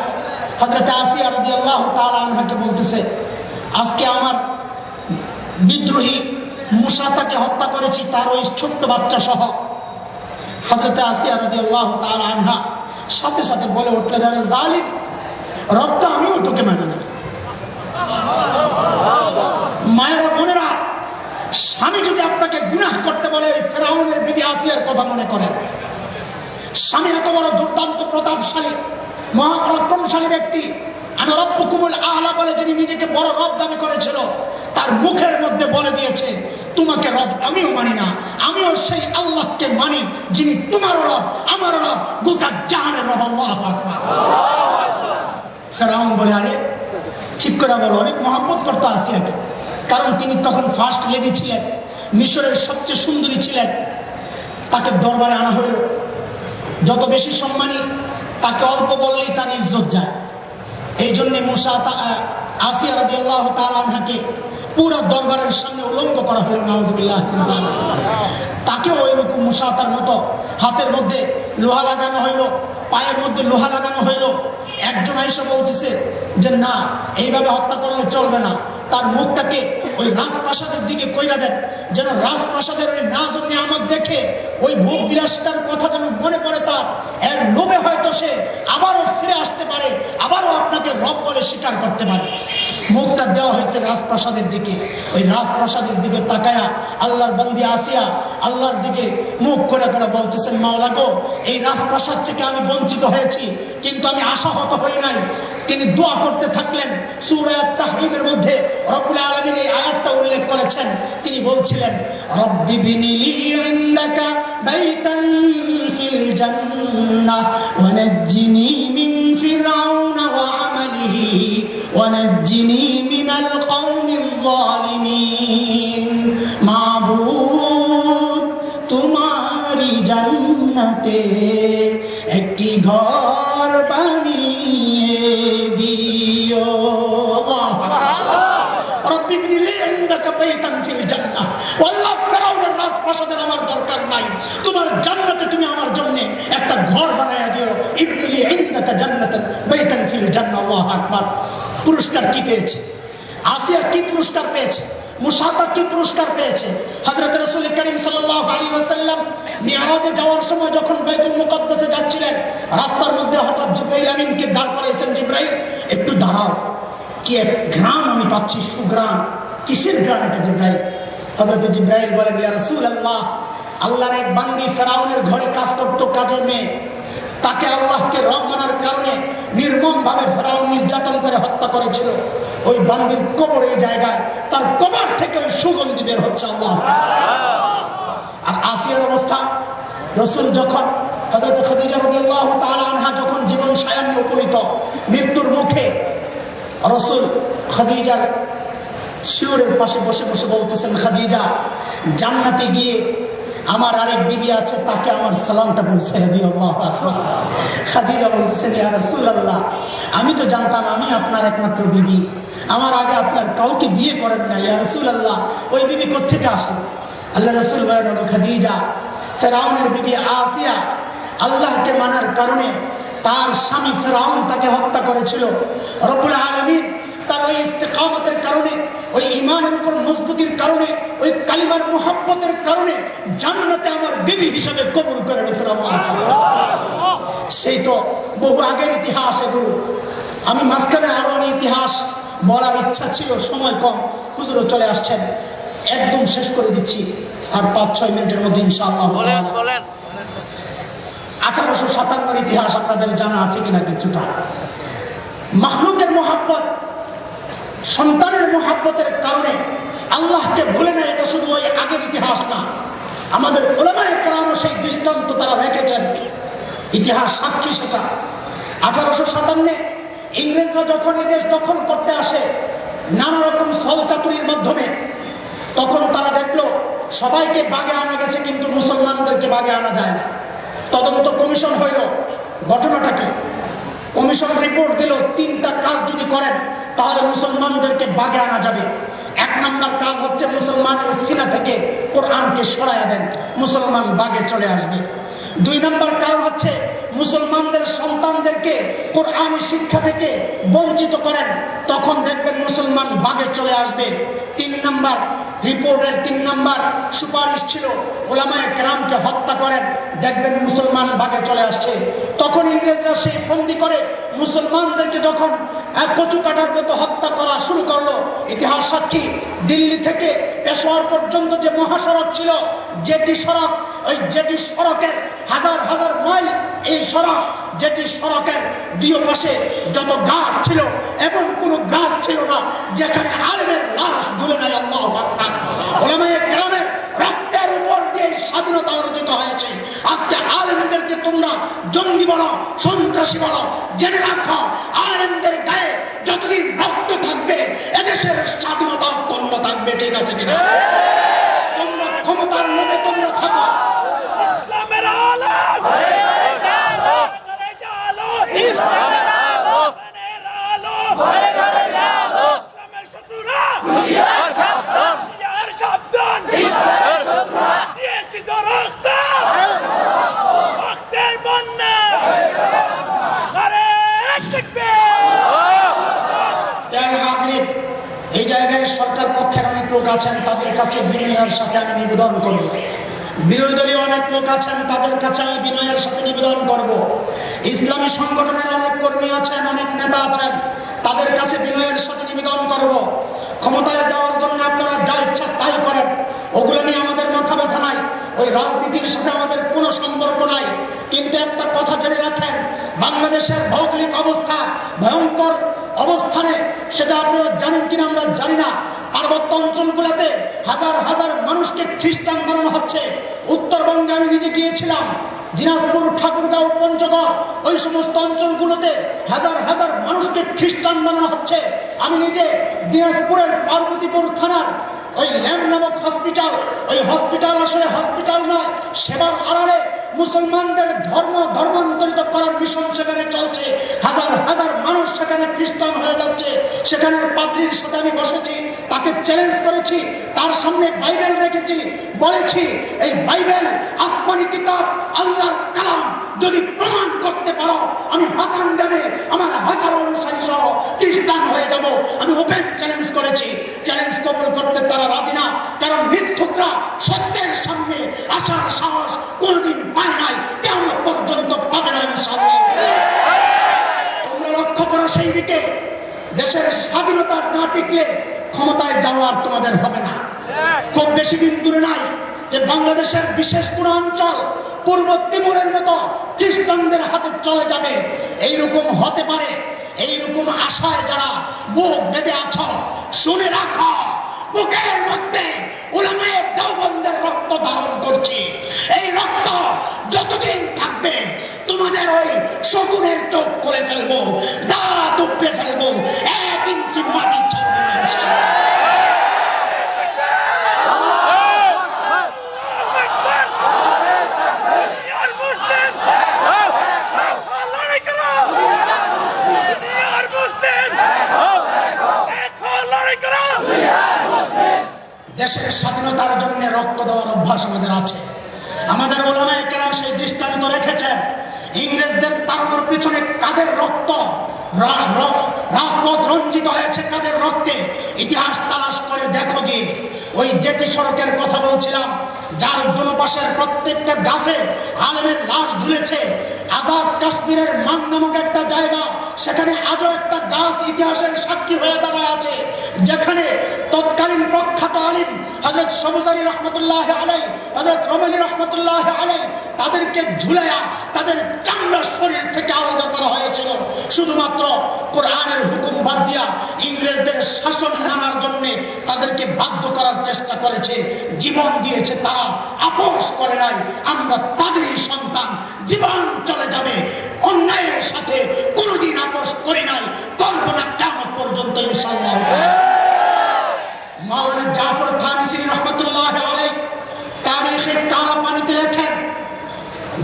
S1: হযরত আসিয়া রাদিয়াল্লাহু তাআলা আনহাকে বলতেছে, আজকে আমার বিদ্রোহী মুসা তাকে হত্যা করেছি, তার ওই ছোট্ট বাচ্চা সহ। হযরত আসিয়া রাদিয়াল্লাহু তাআলা আনহা সাথে সাথে বলে উঠলেন, আরে জালিম, রব তো আমিও তোকে মানি না। মায়েরা বোনেরা, স্বামী যদি আপনাকে গুনাহ করতে বলে, ফিরআউনের বিবি আসিয়ার কথা মনে করেন। স্বামী এত বড় দুর্দান্ত প্রতাপশালী মহাপরাক্রমশালী ব্যক্তি, আনা রব্বুকুমুল আ'লা বলে যিনি নিজেকে বড় রব দাবি করেছিল, তার মুখের মধ্যে বলে দিয়েছে, তোমাকে রব আমিও মানি না, আমিও সেই আল্লাহকে মানি যিনি তোমারও রব, আমারও রব, গোটা জাহানের রব। আল্লাহু আকবার। ফিরআউন বলে, আরে ঠিক করে বলো, অনেক মহব্বত করতো আসিয়াকে, কারণ তিনি তখন ফার্স্ট লেডি ছিলেন, মিশরের সবচেয়ে সুন্দরী ছিলেন। তাকে দরবারে আনা হইল। যত বেশি সম্মানী, তাকে অল্প বললেই তার ইজ্জত যায়। এই জন্যে মুসা আসিয়া রাদিয়াল্লাহু তাআলা আনহাকে পুরো দরবারের সামনে উলঙ্গ করা হলো, নাউযুবিল্লাহ মিন যালিক। তাকেও ওইরকম মুসা তার মতো হাতের মধ্যে লোহা লাগানো হইল, পায়ের মধ্যে লোহা লাগানো হইল। একজন আয়েশা বলতেছে যে না, এইভাবে হত্যা করলে চলবে না, তার মুখটাকে ওই রাজপ্রাসাদের দিকে কইরা দেন, যেন রাজপ্রাসাদের ওই নাজ ও নিয়ামত দেখে ওই ভোগ বিলাসিতার কথা যেন মনে পড়ে তার, এর লোভে হয়তো সে আবারও ফিরে আসতে পারে, আবারও আপনাকে রব বলে স্বীকার করতে পারে। মুখটা দেওয়া হয়েছে রাজপ্রাসাদের দিকে। ওই রাজপ্রাসাদের দিকে তাকায়া আল্লাহর বান্দি আসিয়া আল্লাহর দিকে মুখ করে করে বলতেছেন, মাওলা গো, এই রাজপ্রাসাদ থেকে আমি বঞ্চিত হয়েছি, কিন্তু আমি আশাহত হই নাই। তিনি দোয়া করতে থাকলেন। সূরা আত-তাহরিমের মধ্যে রব্বুল আলামিন এই আয়াতটা উল্লেখ করেছেন। তিনি বলছিলেন, রব্বি বিনিলি ইনদাকা বাইতান ফিল জান্নাহ ওয়া নাজ্জিনি মিন ফিরআউনা ওয়া আমালিহি ওয়া নাজ্জিনি মিনাল কওমিজ যালিমিন। মাবুদ, তোমারই জান্নাতে একটি ঘর বানিয়ে দিও। রব্বি বিনিলি ইনদাকা বাইতান ফিল জান্নাহ। আল্লাহ, ফিরআউনের রাজপ্রাসাদের আমার দরকার নাই, তোমার জান্নাতে তুমি আমার জন্য একটা ঘর বানায়া দিও। ইবনিলি ইনদাকা জান্নাতান বাইতান ফিল জান্নাহ। আল্লাহু আকবার। পুরস্কার কি পেয়েছে আসিয়া? কি পুরস্কার পেয়েছে? মুসা কি পুরস্কার পেয়েছে? হযরত রাসূল করিম সাল্লাল্লাহু আলাইহি ওয়াসাল্লাম মিরাজে যাওয়ার সময় যখন বাইতুল মুকাদ্দাসে যাচ্ছিলেন, রাস্তার মধ্যে হঠাৎ জিবরাইল আমিনকে দাঁড় করিয়েছেন। জিবরাইল, একটু দাঁড়াও, কি এক ঘ্রাণ আমি পাচ্ছি, সুঘ্রাণ। কিসের ঘ্রাণ এটা জিবরাইল? হযরত জিবরাইল বলেন, ইয়া রাসূলুল্লাহ, আল্লাহর এক বান্দি ফিরআউনের ঘরে কাজ করতো, কাজের মেয়ে। তাকে আল্লাহকে রব মানার কারণে নির্মমভাবে ফিরআউন নির্যাতন করে হত্যা করেছিল। ওই বান্দির কবর এই জায়গায়, তার কবর থেকে ওই সুগন্ধি বের হচ্ছে। আল্লাহ। আর আসিয়ার অবস্থা, রাসূল যখন হযরত খাদিজা রাদিয়াল্লাহু তাআলা আনহা যখন জীবন সায়ান্নে উপনীত, মৃত্যুর মুখে, রাসূল খাদিজার শিওরের পাশে বসে বসে বলতেছেন, খাদিজা, জান্নাতে গিয়ে আমার আরেক বিবি আছে, তাকে আমার সালামটা পৌঁছে দিও। আল্লাহু আকবার। খাদিজা বলতেছেন, ইয়া রাসূলুল্লাহ, আমি তো জানতাম আমি আপনার একমাত্র বিবি, আমার আগে আপনার কাউকে বিয়ে করেন না। ইয়া রাসূলুল্লাহ, ওই বিবি কোত্থেকে আসে? আল্লাহ রাসূল বলেন, খাদিজা, ফেরাউনের বিবি আসিয়া আল্লাহকে মানার কারণে তার স্বামী ফেরাউন তাকে হত্যা করেছিল। রব্বুল আলামিন তার ওই ইস্তেকামতের কারণে, ওই ঈমানের উপর মজবুতির কারণে, ওই কালিমার মুহাব্বতের কারণে জান্নাতে আমার বিবি হিসেবে কবুল করে নিয়েছেন। সেই তো বহু আগের ইতিহাস এগুলো। আমি মাঝখানে আরো অনেক ইতিহাস বলার ইচ্ছা ছিল, সময় কম, হুজুরও চলে আসছেন, একদম শেষ করে দিচ্ছি আর 5-6 মিনিটের মধ্যে ইনশাআল্লাহ। 1857 ইতিহাস আপনাদের জানা আছে কিনা কিছুটা। মাখলুকের মোহাব্বত, সন্তানের মোহাব্বতের কারণে আল্লাহকে ভুলে না, এটা শুধু ওই আগের ইতিহাস না, আমাদের উলামায়ে কেরামও সেই দৃষ্টান্ত তারা রেখেছেন, ইতিহাস সাক্ষী সেটা। 1857 ইংরেজরা যখন এই দেশ দখল করতে আসে নানা রকম ছলচাতুরির মাধ্যমে, তখন তারা দেখলো সবাইকে বাগে আনা গেছে কিন্তু মুসলমানদেরকে বাগে আনা যায় না। তদন্ত কমিশন হইল, ঘটনাটা কি? কমিশন রিপোর্ট দিল 3টা কাজ যদি করেন তাহলে মুসলমানদেরকে বাগে আনা যাবে। 1 নম্বর কাজ হচ্ছে মুসলমানের সিনা থেকে কোরআনকে সরাইয়া দেন, মুসলমান বাগে চলে আসবে। 2 নম্বর কারণ হচ্ছে মুসলমানদের সন্তানদেরকে কোরআন শিক্ষা থেকে বঞ্চিত করেন, তখন দেখবেন মুসলমান বাগে চলে আসবে। 3 নম্বর রিপোর্টের 3 নম্বর সুপারিশ ছিল উলামায়ে কেরামকে হত্যা করেন, দেখবেন মুসলমান বাগে চলে আসছে। তখন ইংরেজরা সেই ফন্দি করে মুসলমানদেরকে যখন কচু কাটার মতো হত্যা করা শুরু করলো, ইতিহাস সাক্ষী, দিল্লি থেকে পেশোয়ার পর্যন্ত যে মহাসড়ক ছিল, জেটি সড়ক, ওই জেটি সড়কের হাজার হাজার মাইল এই সড়ক, যেটি সড়কের 2 পাশে যত গাছ ছিল এবং কোনো গাছ ছিল না যেখানে আলেমের লাশ ঝুলে নাই। আল্লাহু আকবার। উলামায়ে কেরামের রক্তের উপর দিয়ে স্বাধীনতা অর্জিত হয়েছে। আজকে আলেমদেরকে তোমরা জঙ্গি বলো, সন্ত্রাসী বলো, জেনে রাখো আলেমদের গায়ে যতদিন রক্ত থাকবে এদেশের স্বাধীনতা অক্ষুণ্ণ থাকবে। ঠিক আছে কিনা? তোমরা ক্ষমতার লোভে তোমরা থাকো, ইসলামের আলো, ইসলামের আলো, ইসলামের আলো, ঘরে ঘরে আলো, ইসলামের শত্রুরা হুঁশিয়ার সাবধান, হুঁশিয়ার সাবধান, ইসলামের শত্রুরা দিয়েছে রক্ত, রক্তের বন্যা, আরে দেখবে। প্রিয় হাজরিন, এই জায়গায় সরকার পক্ষের অনেক লোক আছেন, তাদের কাছে বিনয়ের সাথে আমি নিবেদন করব। বিরোধী দলীয় অনেক লোক আছেন, তাদের কাছে আমি বিনয়ের সাথে নিবেদন করব। ইসলামী সংগঠনের অনেক কর্মী আছেন, অনেক নেতা আছেন, তাদের কাছে বিনয়ের সাথে নিবেদন করব। ক্ষমতায় যাওয়ার জন্য আপনারা যা ইচ্ছা তাই করেন, ওগুলো নিয়ে আমাদের মাথা ব্যথা নাই, ওই রাজনীতির সাথে আমাদের কোনো সম্পর্ক নাই। কিন্তু একটা কথা জেনে রাখেন, বাংলাদেশের ভৌগোলিক অবস্থা ভয়ঙ্কর অবস্থানে, সেটা আপনারা জানেন কিনা আমরা জানি না। পার্বত্য অঞ্চলগুলোতে হাজার হাজার মানুষকে খ্রিস্টান বানানো হচ্ছে। উত্তরবঙ্গে আমি নিজে গিয়েছিলাম, দিনাজপুর, ঠাকুরগাঁও, পঞ্চগড়, ওই সমস্ত অঞ্চলগুলোতে হাজার হাজার মানুষকে খ্রিস্টান বানানো হচ্ছে। আমি নিজে দিনাজপুরের পার্বতীপুর থানার ওই ল্যাম্প নামক হসপিটাল, ওই হসপিটাল আসলে হসপিটাল নয়, সেবার আড়ালে মুসলমানদের ধর্মান্তরিত করার মিশন সেখানে চলছে। হাজার হাজার মানুষ সেখানে খ্রিস্টান হয়ে যাচ্ছে। সেখানের পাদ্রীর সাথে আমি বসেছি, তাকে চ্যালেঞ্জ করেছি, তার সামনে বাইবেল রেখেছি, বলেছি এই বাইবেল আসমানি কিতাব, আল্লাহর কালাম, যদি প্রমাণ করতে পারো আমি হাসান জামিল আমার হাজার অনুসারী সহ খ্রিস্টান হয়ে যাব। আমি ওপেন চ্যালেঞ্জ করেছি। চ্যালেঞ্জ কবুল করতে তারা রাজি না, কারণ মিথ্যুকরা সত্যের সামনে আসার সাহস কোনদিন পায় নাই, কিয়ামত পর্যন্ত পাবে না ইনশাআল্লাহ। তোমরা লক্ষ্য করো সেই দিকে, দেশের স্বাধীনতা না টিকলে ক্ষমতায় যাওয়ার তোমাদের হবে না। খুব বেশি দিন দূরে নাই যে বাংলাদেশের বিশেষ কোন অঞ্চল পূর্ব তিমুরের মতো খ্রিস্টানদের হাতে চলে যাবে। এইরকম হতে পারে, এইরকম আশায় যারা বুক বেঁধে আছো, শুনে রাখো, বুকের মধ্যে উলামায়ে দেওবন্দের রক্ত ধারণ করছি। এই রক্ত যতদিন থাকবে তোমাদের ওই শকুনের চোখ খুলে ফেলবো, দাঁত উপড়ে ফেলবো, 1 ইঞ্চি মাটি ছাড়বো না ইনশাআল্লাহ। দেশের স্বাধীনতার জন্য রক্ত দেওয়ার অভ্যাস আমাদের আছে। আমাদের ওলামায়ে কেরাম সেই দৃষ্টান্ত রেখেছেন। ইংরেজদের তাড়ানোর পিছনে কাদের রক্ত, রাজপথ রঞ্জিত হয়েছে কাদের রক্তে, ইতিহাস তালাশ করে দেখো গিয়ে। ওই জেটি সড়কের কথা বলছিলাম, যার দুপাশের প্রত্যেকটা গাছে আলেমের লাশ ঝুলেছে। আজাদ কাশ্মীরের মান নামক একটা জায়গা, সেখানে আজও একটা গাছ ইতিহাসের সাক্ষী হয়ে দাঁড়ায় আছে, যেখানে তৎকালীন প্রখ্যাত আলিম হযরত সবুজারি রহমতুল্লাহ আলাই, হযরত রমলি রহমতুল্লাহ আলাই, তাদেরকে ঝুলাইয়া তাদের চামড়া শরীর থেকে আলাদা করা হয়েছিল, শুধুমাত্র কোরআনের হুকুম বাদ দিয়া ইংরেজদের শাসন মানার জন্য তাদেরকে বাধ্য করার চেষ্টা করেছে। জীবন দিয়েছে তারা, আপোষ করে নাই। আমরা তাদেরই সন্তান, জীবন চলে যাবে, অন্যায়ের সাথে কোনোদিন আপোষ করি নাই, করব না কিয়ামত পর্যন্ত ইনশাআল্লাহ। মাওলানা জাফর থানিসি রহমতুল্লাহ আলাইহি তারিখে কালা পানিতে লেখেন,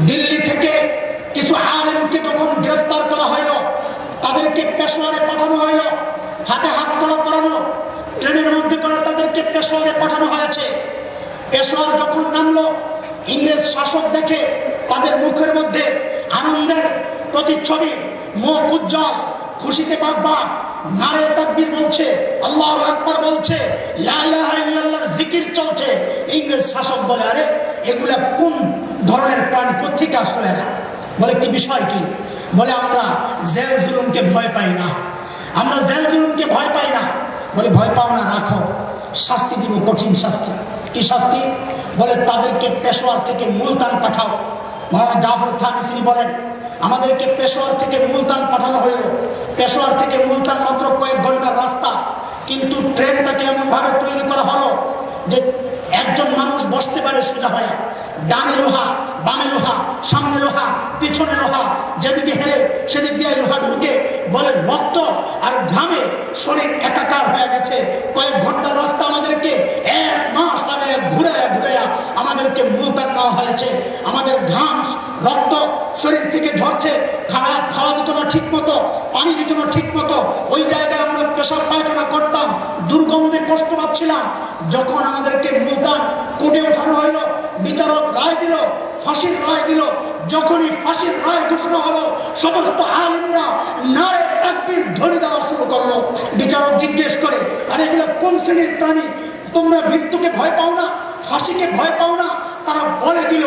S1: দিল্লি থেকে কিছু আলেমকে যখন গ্রেফতার করা হইল, তাদেরকে পেশোয়ারে পাঠানো হইল, হাতে হাত কড়া পরানো, ট্রেনের মধ্যে করে তাদেরকে পেশোয়ারে পাঠানো হয়েছে। পেশোয়ার যখন নামলো, ইংরেজ শাসক দেখে তাদের মুখের মধ্যে আনন্দের প্রতিচ্ছবি, মুখ উজ্জ্বল, খুশিতে বাগবা, নারে তাকবীর বলছে, আল্লাহু আকবার বলছে, লা ইলাহা ইল্লাল্লাহর জিকির চলছে। ইংরেজ শাসক বলে, আরে এগুলা কোন ধরনের প্রাণী, কোত্থেকে আসলো এরা? বলে, কি বিষয় কি? বলে, আমরা জেল জুলুমকে ভয় পাই না, আমরা জেল জুলুমকে ভয় পাই না। বলে, ভয় পাও না, রাখো, শাস্তি দিব, কঠিন শাস্তি। কি শাস্তি? বলে, তাদেরকে পেশোয়ার থেকে মুলতান পাঠাও। মাওলানা জাফর থানিসি বলেন, আমাদেরকে পেশোয়ার থেকে মুলতান পাঠানো হইল। পেশোয়ার থেকে মুলতান মাত্র কয়েক ঘন্টার রাস্তা, কিন্তু ট্রেনটাকে এমনভাবে তৈরি করা হলো যে একজন মানুষ বসতে পারে সোজা হয়ে, ডানে লোহা, বামে লোহা, সামনে লোহা, পিছনে লোহা, যেদিকে হেলে সেদিক দিয়ে লোহা ঢুকে। বলে, রক্ত আর ঘামে শরীর একাকার হয়ে গেছে। কয়েক ঘন্টার রাস্তা আমাদেরকে 1 মাস লাগে ঘুরাইয়া ঘুরাইয়া আমাদেরকে মুলতান নেওয়া হয়েছে। আমাদের ঘাম, রক্ত শরীর থেকে ঝরছে, খাওয়া দিত না ঠিক মতো, পানি দিত না ঠিক মতো। ওই জায়গায় আমরা পেশাব পায়খানা করতাম, দুর্গন্ধে কষ্ট পাচ্ছিলাম। যখন আমাদেরকে মুলতান কোর্টে ওঠানো হইল, বিচারক রায় দিল, ফাঁসির রায় দিল। যখনই ফাঁসির রায় ঘোষণা হলো, সমস্ত আলেমরা নারে তাকবীর ধ্বনি দেওয়া শুরু করলো। বিচারক জিজ্ঞেস করে, আরে এগুলো কোন শ্রেণীর প্রাণী? তোমরা মৃত্যুকে ভয় পাও না, ফাঁসিকে ভয় পাও না? তারা বলে দিল,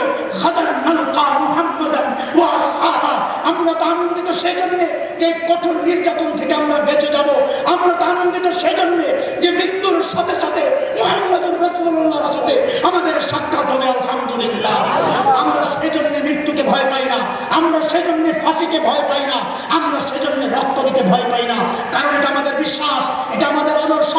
S1: আমরা তো আনন্দিত সেই জন্যে যে কঠোর নির্যাতন থেকে আমরা বেঁচে যাব। আমরা তো আনন্দিত সেই জন্যে যে মৃত্যুর সাথে সাথে মুহাম্মদুর রাসূলুল্লাহর সাথে আমাদের সাক্ষাৎ হবে, আলহামদুলিল্লাহ। আমরা সেই জন্য মৃত্যুকে ভয় পাই না, আমরা সেই জন্য ফাঁসিকে ভয় পাই না, আমরা সেই জন্য রক্ত দিতে ভয় পাই না। কারণ এটা আমাদের বিশ্বাস, এটা আমাদের আদর্শ।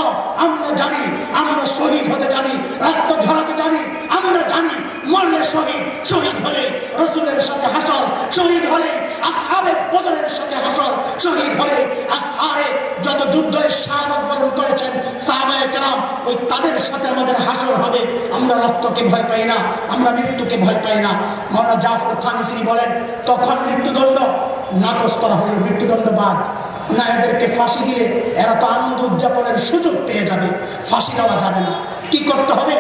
S1: আমরা জানি, আমরা শহীদ হতে জানি, রক্ত ঝরাতে জানি। আমরা জানি মরলে শহীদ, শহীদ হলে রাসূলের সাথে হাসর, শহীদ হলে আসহাবে বদরের সাথে হাসর, শহীদ হলে আসহারে যত যুদ্ধে শাহাদাত বরণ করেছেন সাহাবায়ে কেরাম, ওই তাদের সাথে আমাদের হাসর হবে। আমরা রক্তকে ভয় পাই না, আমরা মৃত্যুকে ভয় পাই না। মাওলানা জাফর থানিসি বলেন, তখন মৃত্যুদণ্ড নাকচ করা হলো, মৃত্যুদণ্ড বাদ না। এদেরকে ফাঁসি দিলে এরা তো আনন্দ উদযাপনের সুযোগ পেয়ে যাবে, ফাঁসি দেওয়া যাবে না। কি করতে হবে?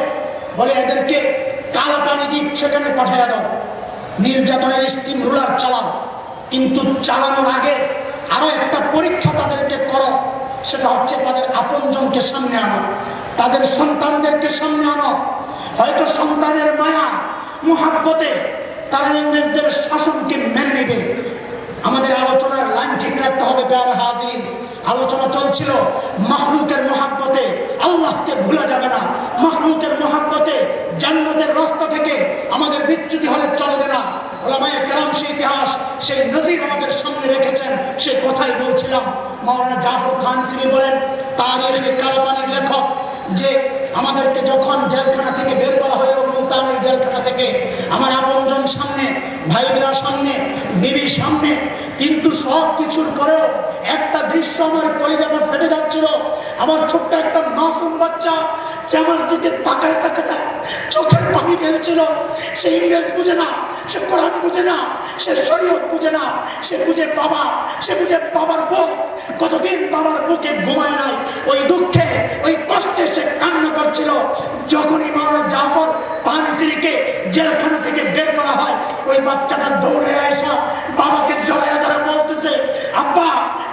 S1: বলে, এদেরকে কালা পানি দ্বীপ সেখানে পাঠিয়ে দাও, নির্যাতনের স্টিম রুলার চালাও। কিন্তু চালানোর আগে আরো একটা পরীক্ষা তাদেরকে করো, সেটা হচ্ছে তাদের আপনজনকে সামনে আনো, তাদের সন্তানদেরকে সামনে আনো। হয়তো সন্তানের মায়া মুহাব্বতে তারা ইংরেজদের শাসনকে মেনে নেবে। আমাদের আলোচনার লাইন ঠিক রাখতে হবে প্যারা হাজিরিন। আলোচনা চলছিল মাখলুকের মহাব্বতে আল্লাহকে ভুলা যাবে না, মাখলুকের মহাব্বতে জান্নাতের রাস্তা থেকে আমাদের বিচ্যুতি হলে চলবে না। ওলামায়ে কেরাম সেই ইতিহাস, সেই নজির আমাদের সামনে রেখেছেন, সেই কথাই বলছিলাম। মাওলানা জাফর থানিসি বলেন, তারিখে কালাপানির লেখক, যে আমাদেরকে যখন জেলখানা থেকে বের করা হইল, মুলতানের জেলখানা থেকে, আমার আপনজন সামনে, ভাইরা সামনে, বিবি সামনে, কিন্তু সব কিছুর পরেও একটা দৃশ্য আমার কলিজাটা ফেটে যাচ্ছিল। আমার ছোট্ট একটা মাসুম বাচ্চা যে আমার দিকে তাকায় তাকায় চোখের পানি ফেলছিল। সে ইংরেজ বুঝে না, সে কোরআন বুঝে না, সে শরীয়ত বুঝে না, সে বুঝে বাবা, সে বুঝে বাবার বুক। কতদিন বাবার বুকে ঘুমায় নাই, ওই দুঃখে, ওই কষ্টে সে কান্না করছিল। জেলখানা থেকে বের করা হয়, ওই বাচ্চাটা দৌড়ে আয়সা বাবাকে জড়াইয়া ধরে বলতেছে, আব্বা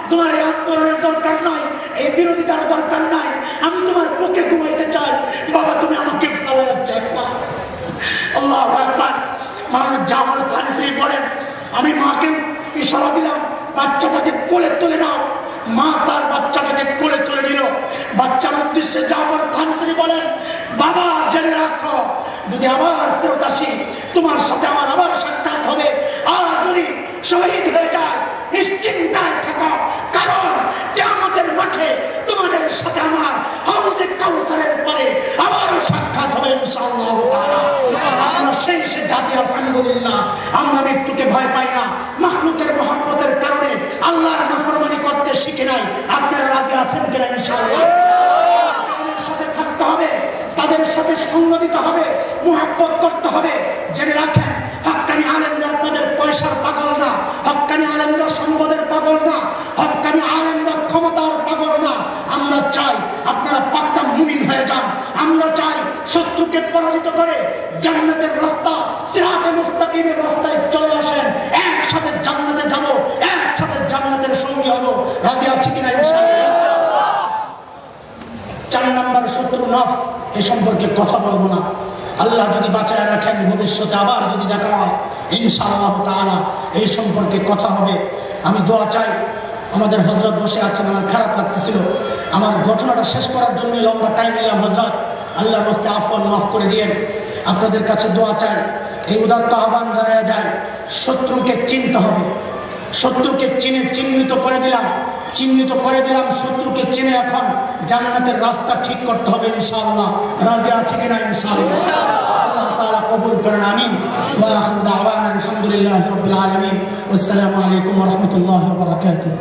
S1: তোমার এই আন্দোলনের দরকার নাই, এই বিরোধিতার দরকার নাই, আমি তোমার বুকে ঘুমাইতে চাই, বাবা তুমি আমাকে ফেলাইয়া চাই না। আল্লাহু আকবার। মাওলানা জাফর থানভী বলেন, আমি মাকে ইশারা দিলাম বাচ্চাটাকে কোলে তুলে নাও। মা তার বাচ্চাটাকে কোলে তুলে নিল। বাচ্চার উদ্দেশ্যে জাফর থানভী বলেন, বাবা জেনে রাখো, যদি আবার ফেরত আসি তোমার সাথে আমার আবার সাক্ষাৎ হবে, আর যদি শহীদ হয়ে যায় নিশ্চিন্তায় থাকো, কারণ কিয়ামতের মাঠে তোমাদের সাথে আমার হাউজে কাউসারের পরে আবারও সাক্ষাৎ হবে ইনশাআল্লাহ তাআলা। আমরা সেই জাতি আলহামদুলিল্লাহ, আমরা মৃত্যুকে ভয় পাই না। মাখলুকের মহব্বতের কারণে আল্লাহর নাফরমানি করতে শিখে নাই। আপনারা রাজি আছেন কিনা? ইনশাআল্লাহ তাদের সাথে থাকতে হবে, তাদের সাথে সঙ্গ দিতে হবে, মুহাব্বত করতে হবে। জেনে রাখেন, হক্কানি আলেমরা আপনাদের পয়সার পাগল না, হক্কানি আলেমরা সম্পদের পাগল না, হক্কানি আলেমরা ক্ষমতার পাগল না। আমরা চাই আপনারা পাক্কা মুমিন হয়ে যান। আমরা চাই শত্রুকে পরাজিত করে জান্নাতের রাস্তা, সিরাতে মুস্তাকিমের রাস্তায় চলে আসেন। একসাথে জান্নাতে যাব, একসাথে জান্নাতের সঙ্গী হব। রাজি আছি কিনা? ইনশাআল্লাহ। 4 নম্বর শত্রু নফস, এ সম্পর্কে কথা বলবো না। আল্লাহ যদি বাঁচায় রাখেন, ভবিষ্যতে আবার যদি দেখা হয় ইনশাআল্লাহ তাআলা এই সম্পর্কে কথা হবে। আমি দোয়া চাই। আমাদের হযরত বসে আছেন, আমার খারাপ লাগতেছিল, আমার ঘটনাটা শেষ করার জন্য লম্বা টাইম নিলাম। হযরত আল্লাহর রাস্তে আফওয়ান মাফ করে দিয়েন। আপনাদের কাছে দোয়া চাই, এই উদাত্ত আহ্বান জানায়া যায়, শত্রুকে চিনতে হবে। শত্রুকে চিহ্নিত করে দিলাম, শত্রুকে চিনে এখন জান্নাতের রাস্তা ঠিক করতে হবে ইনশাআল্লাহ। রাজি আছে কিনা? ইনশাআল্লাহ। আল্লাহ তাআলা কবুল করেন, আমিন। ওয়া আখিরু দাওয়ানা আলহামদুলিল্লাহি রাব্বিল আলামিন। আসসালামু আলাইকুম ওয়া রাহমাতুল্লাহি ওয়া বারাকাতুহু।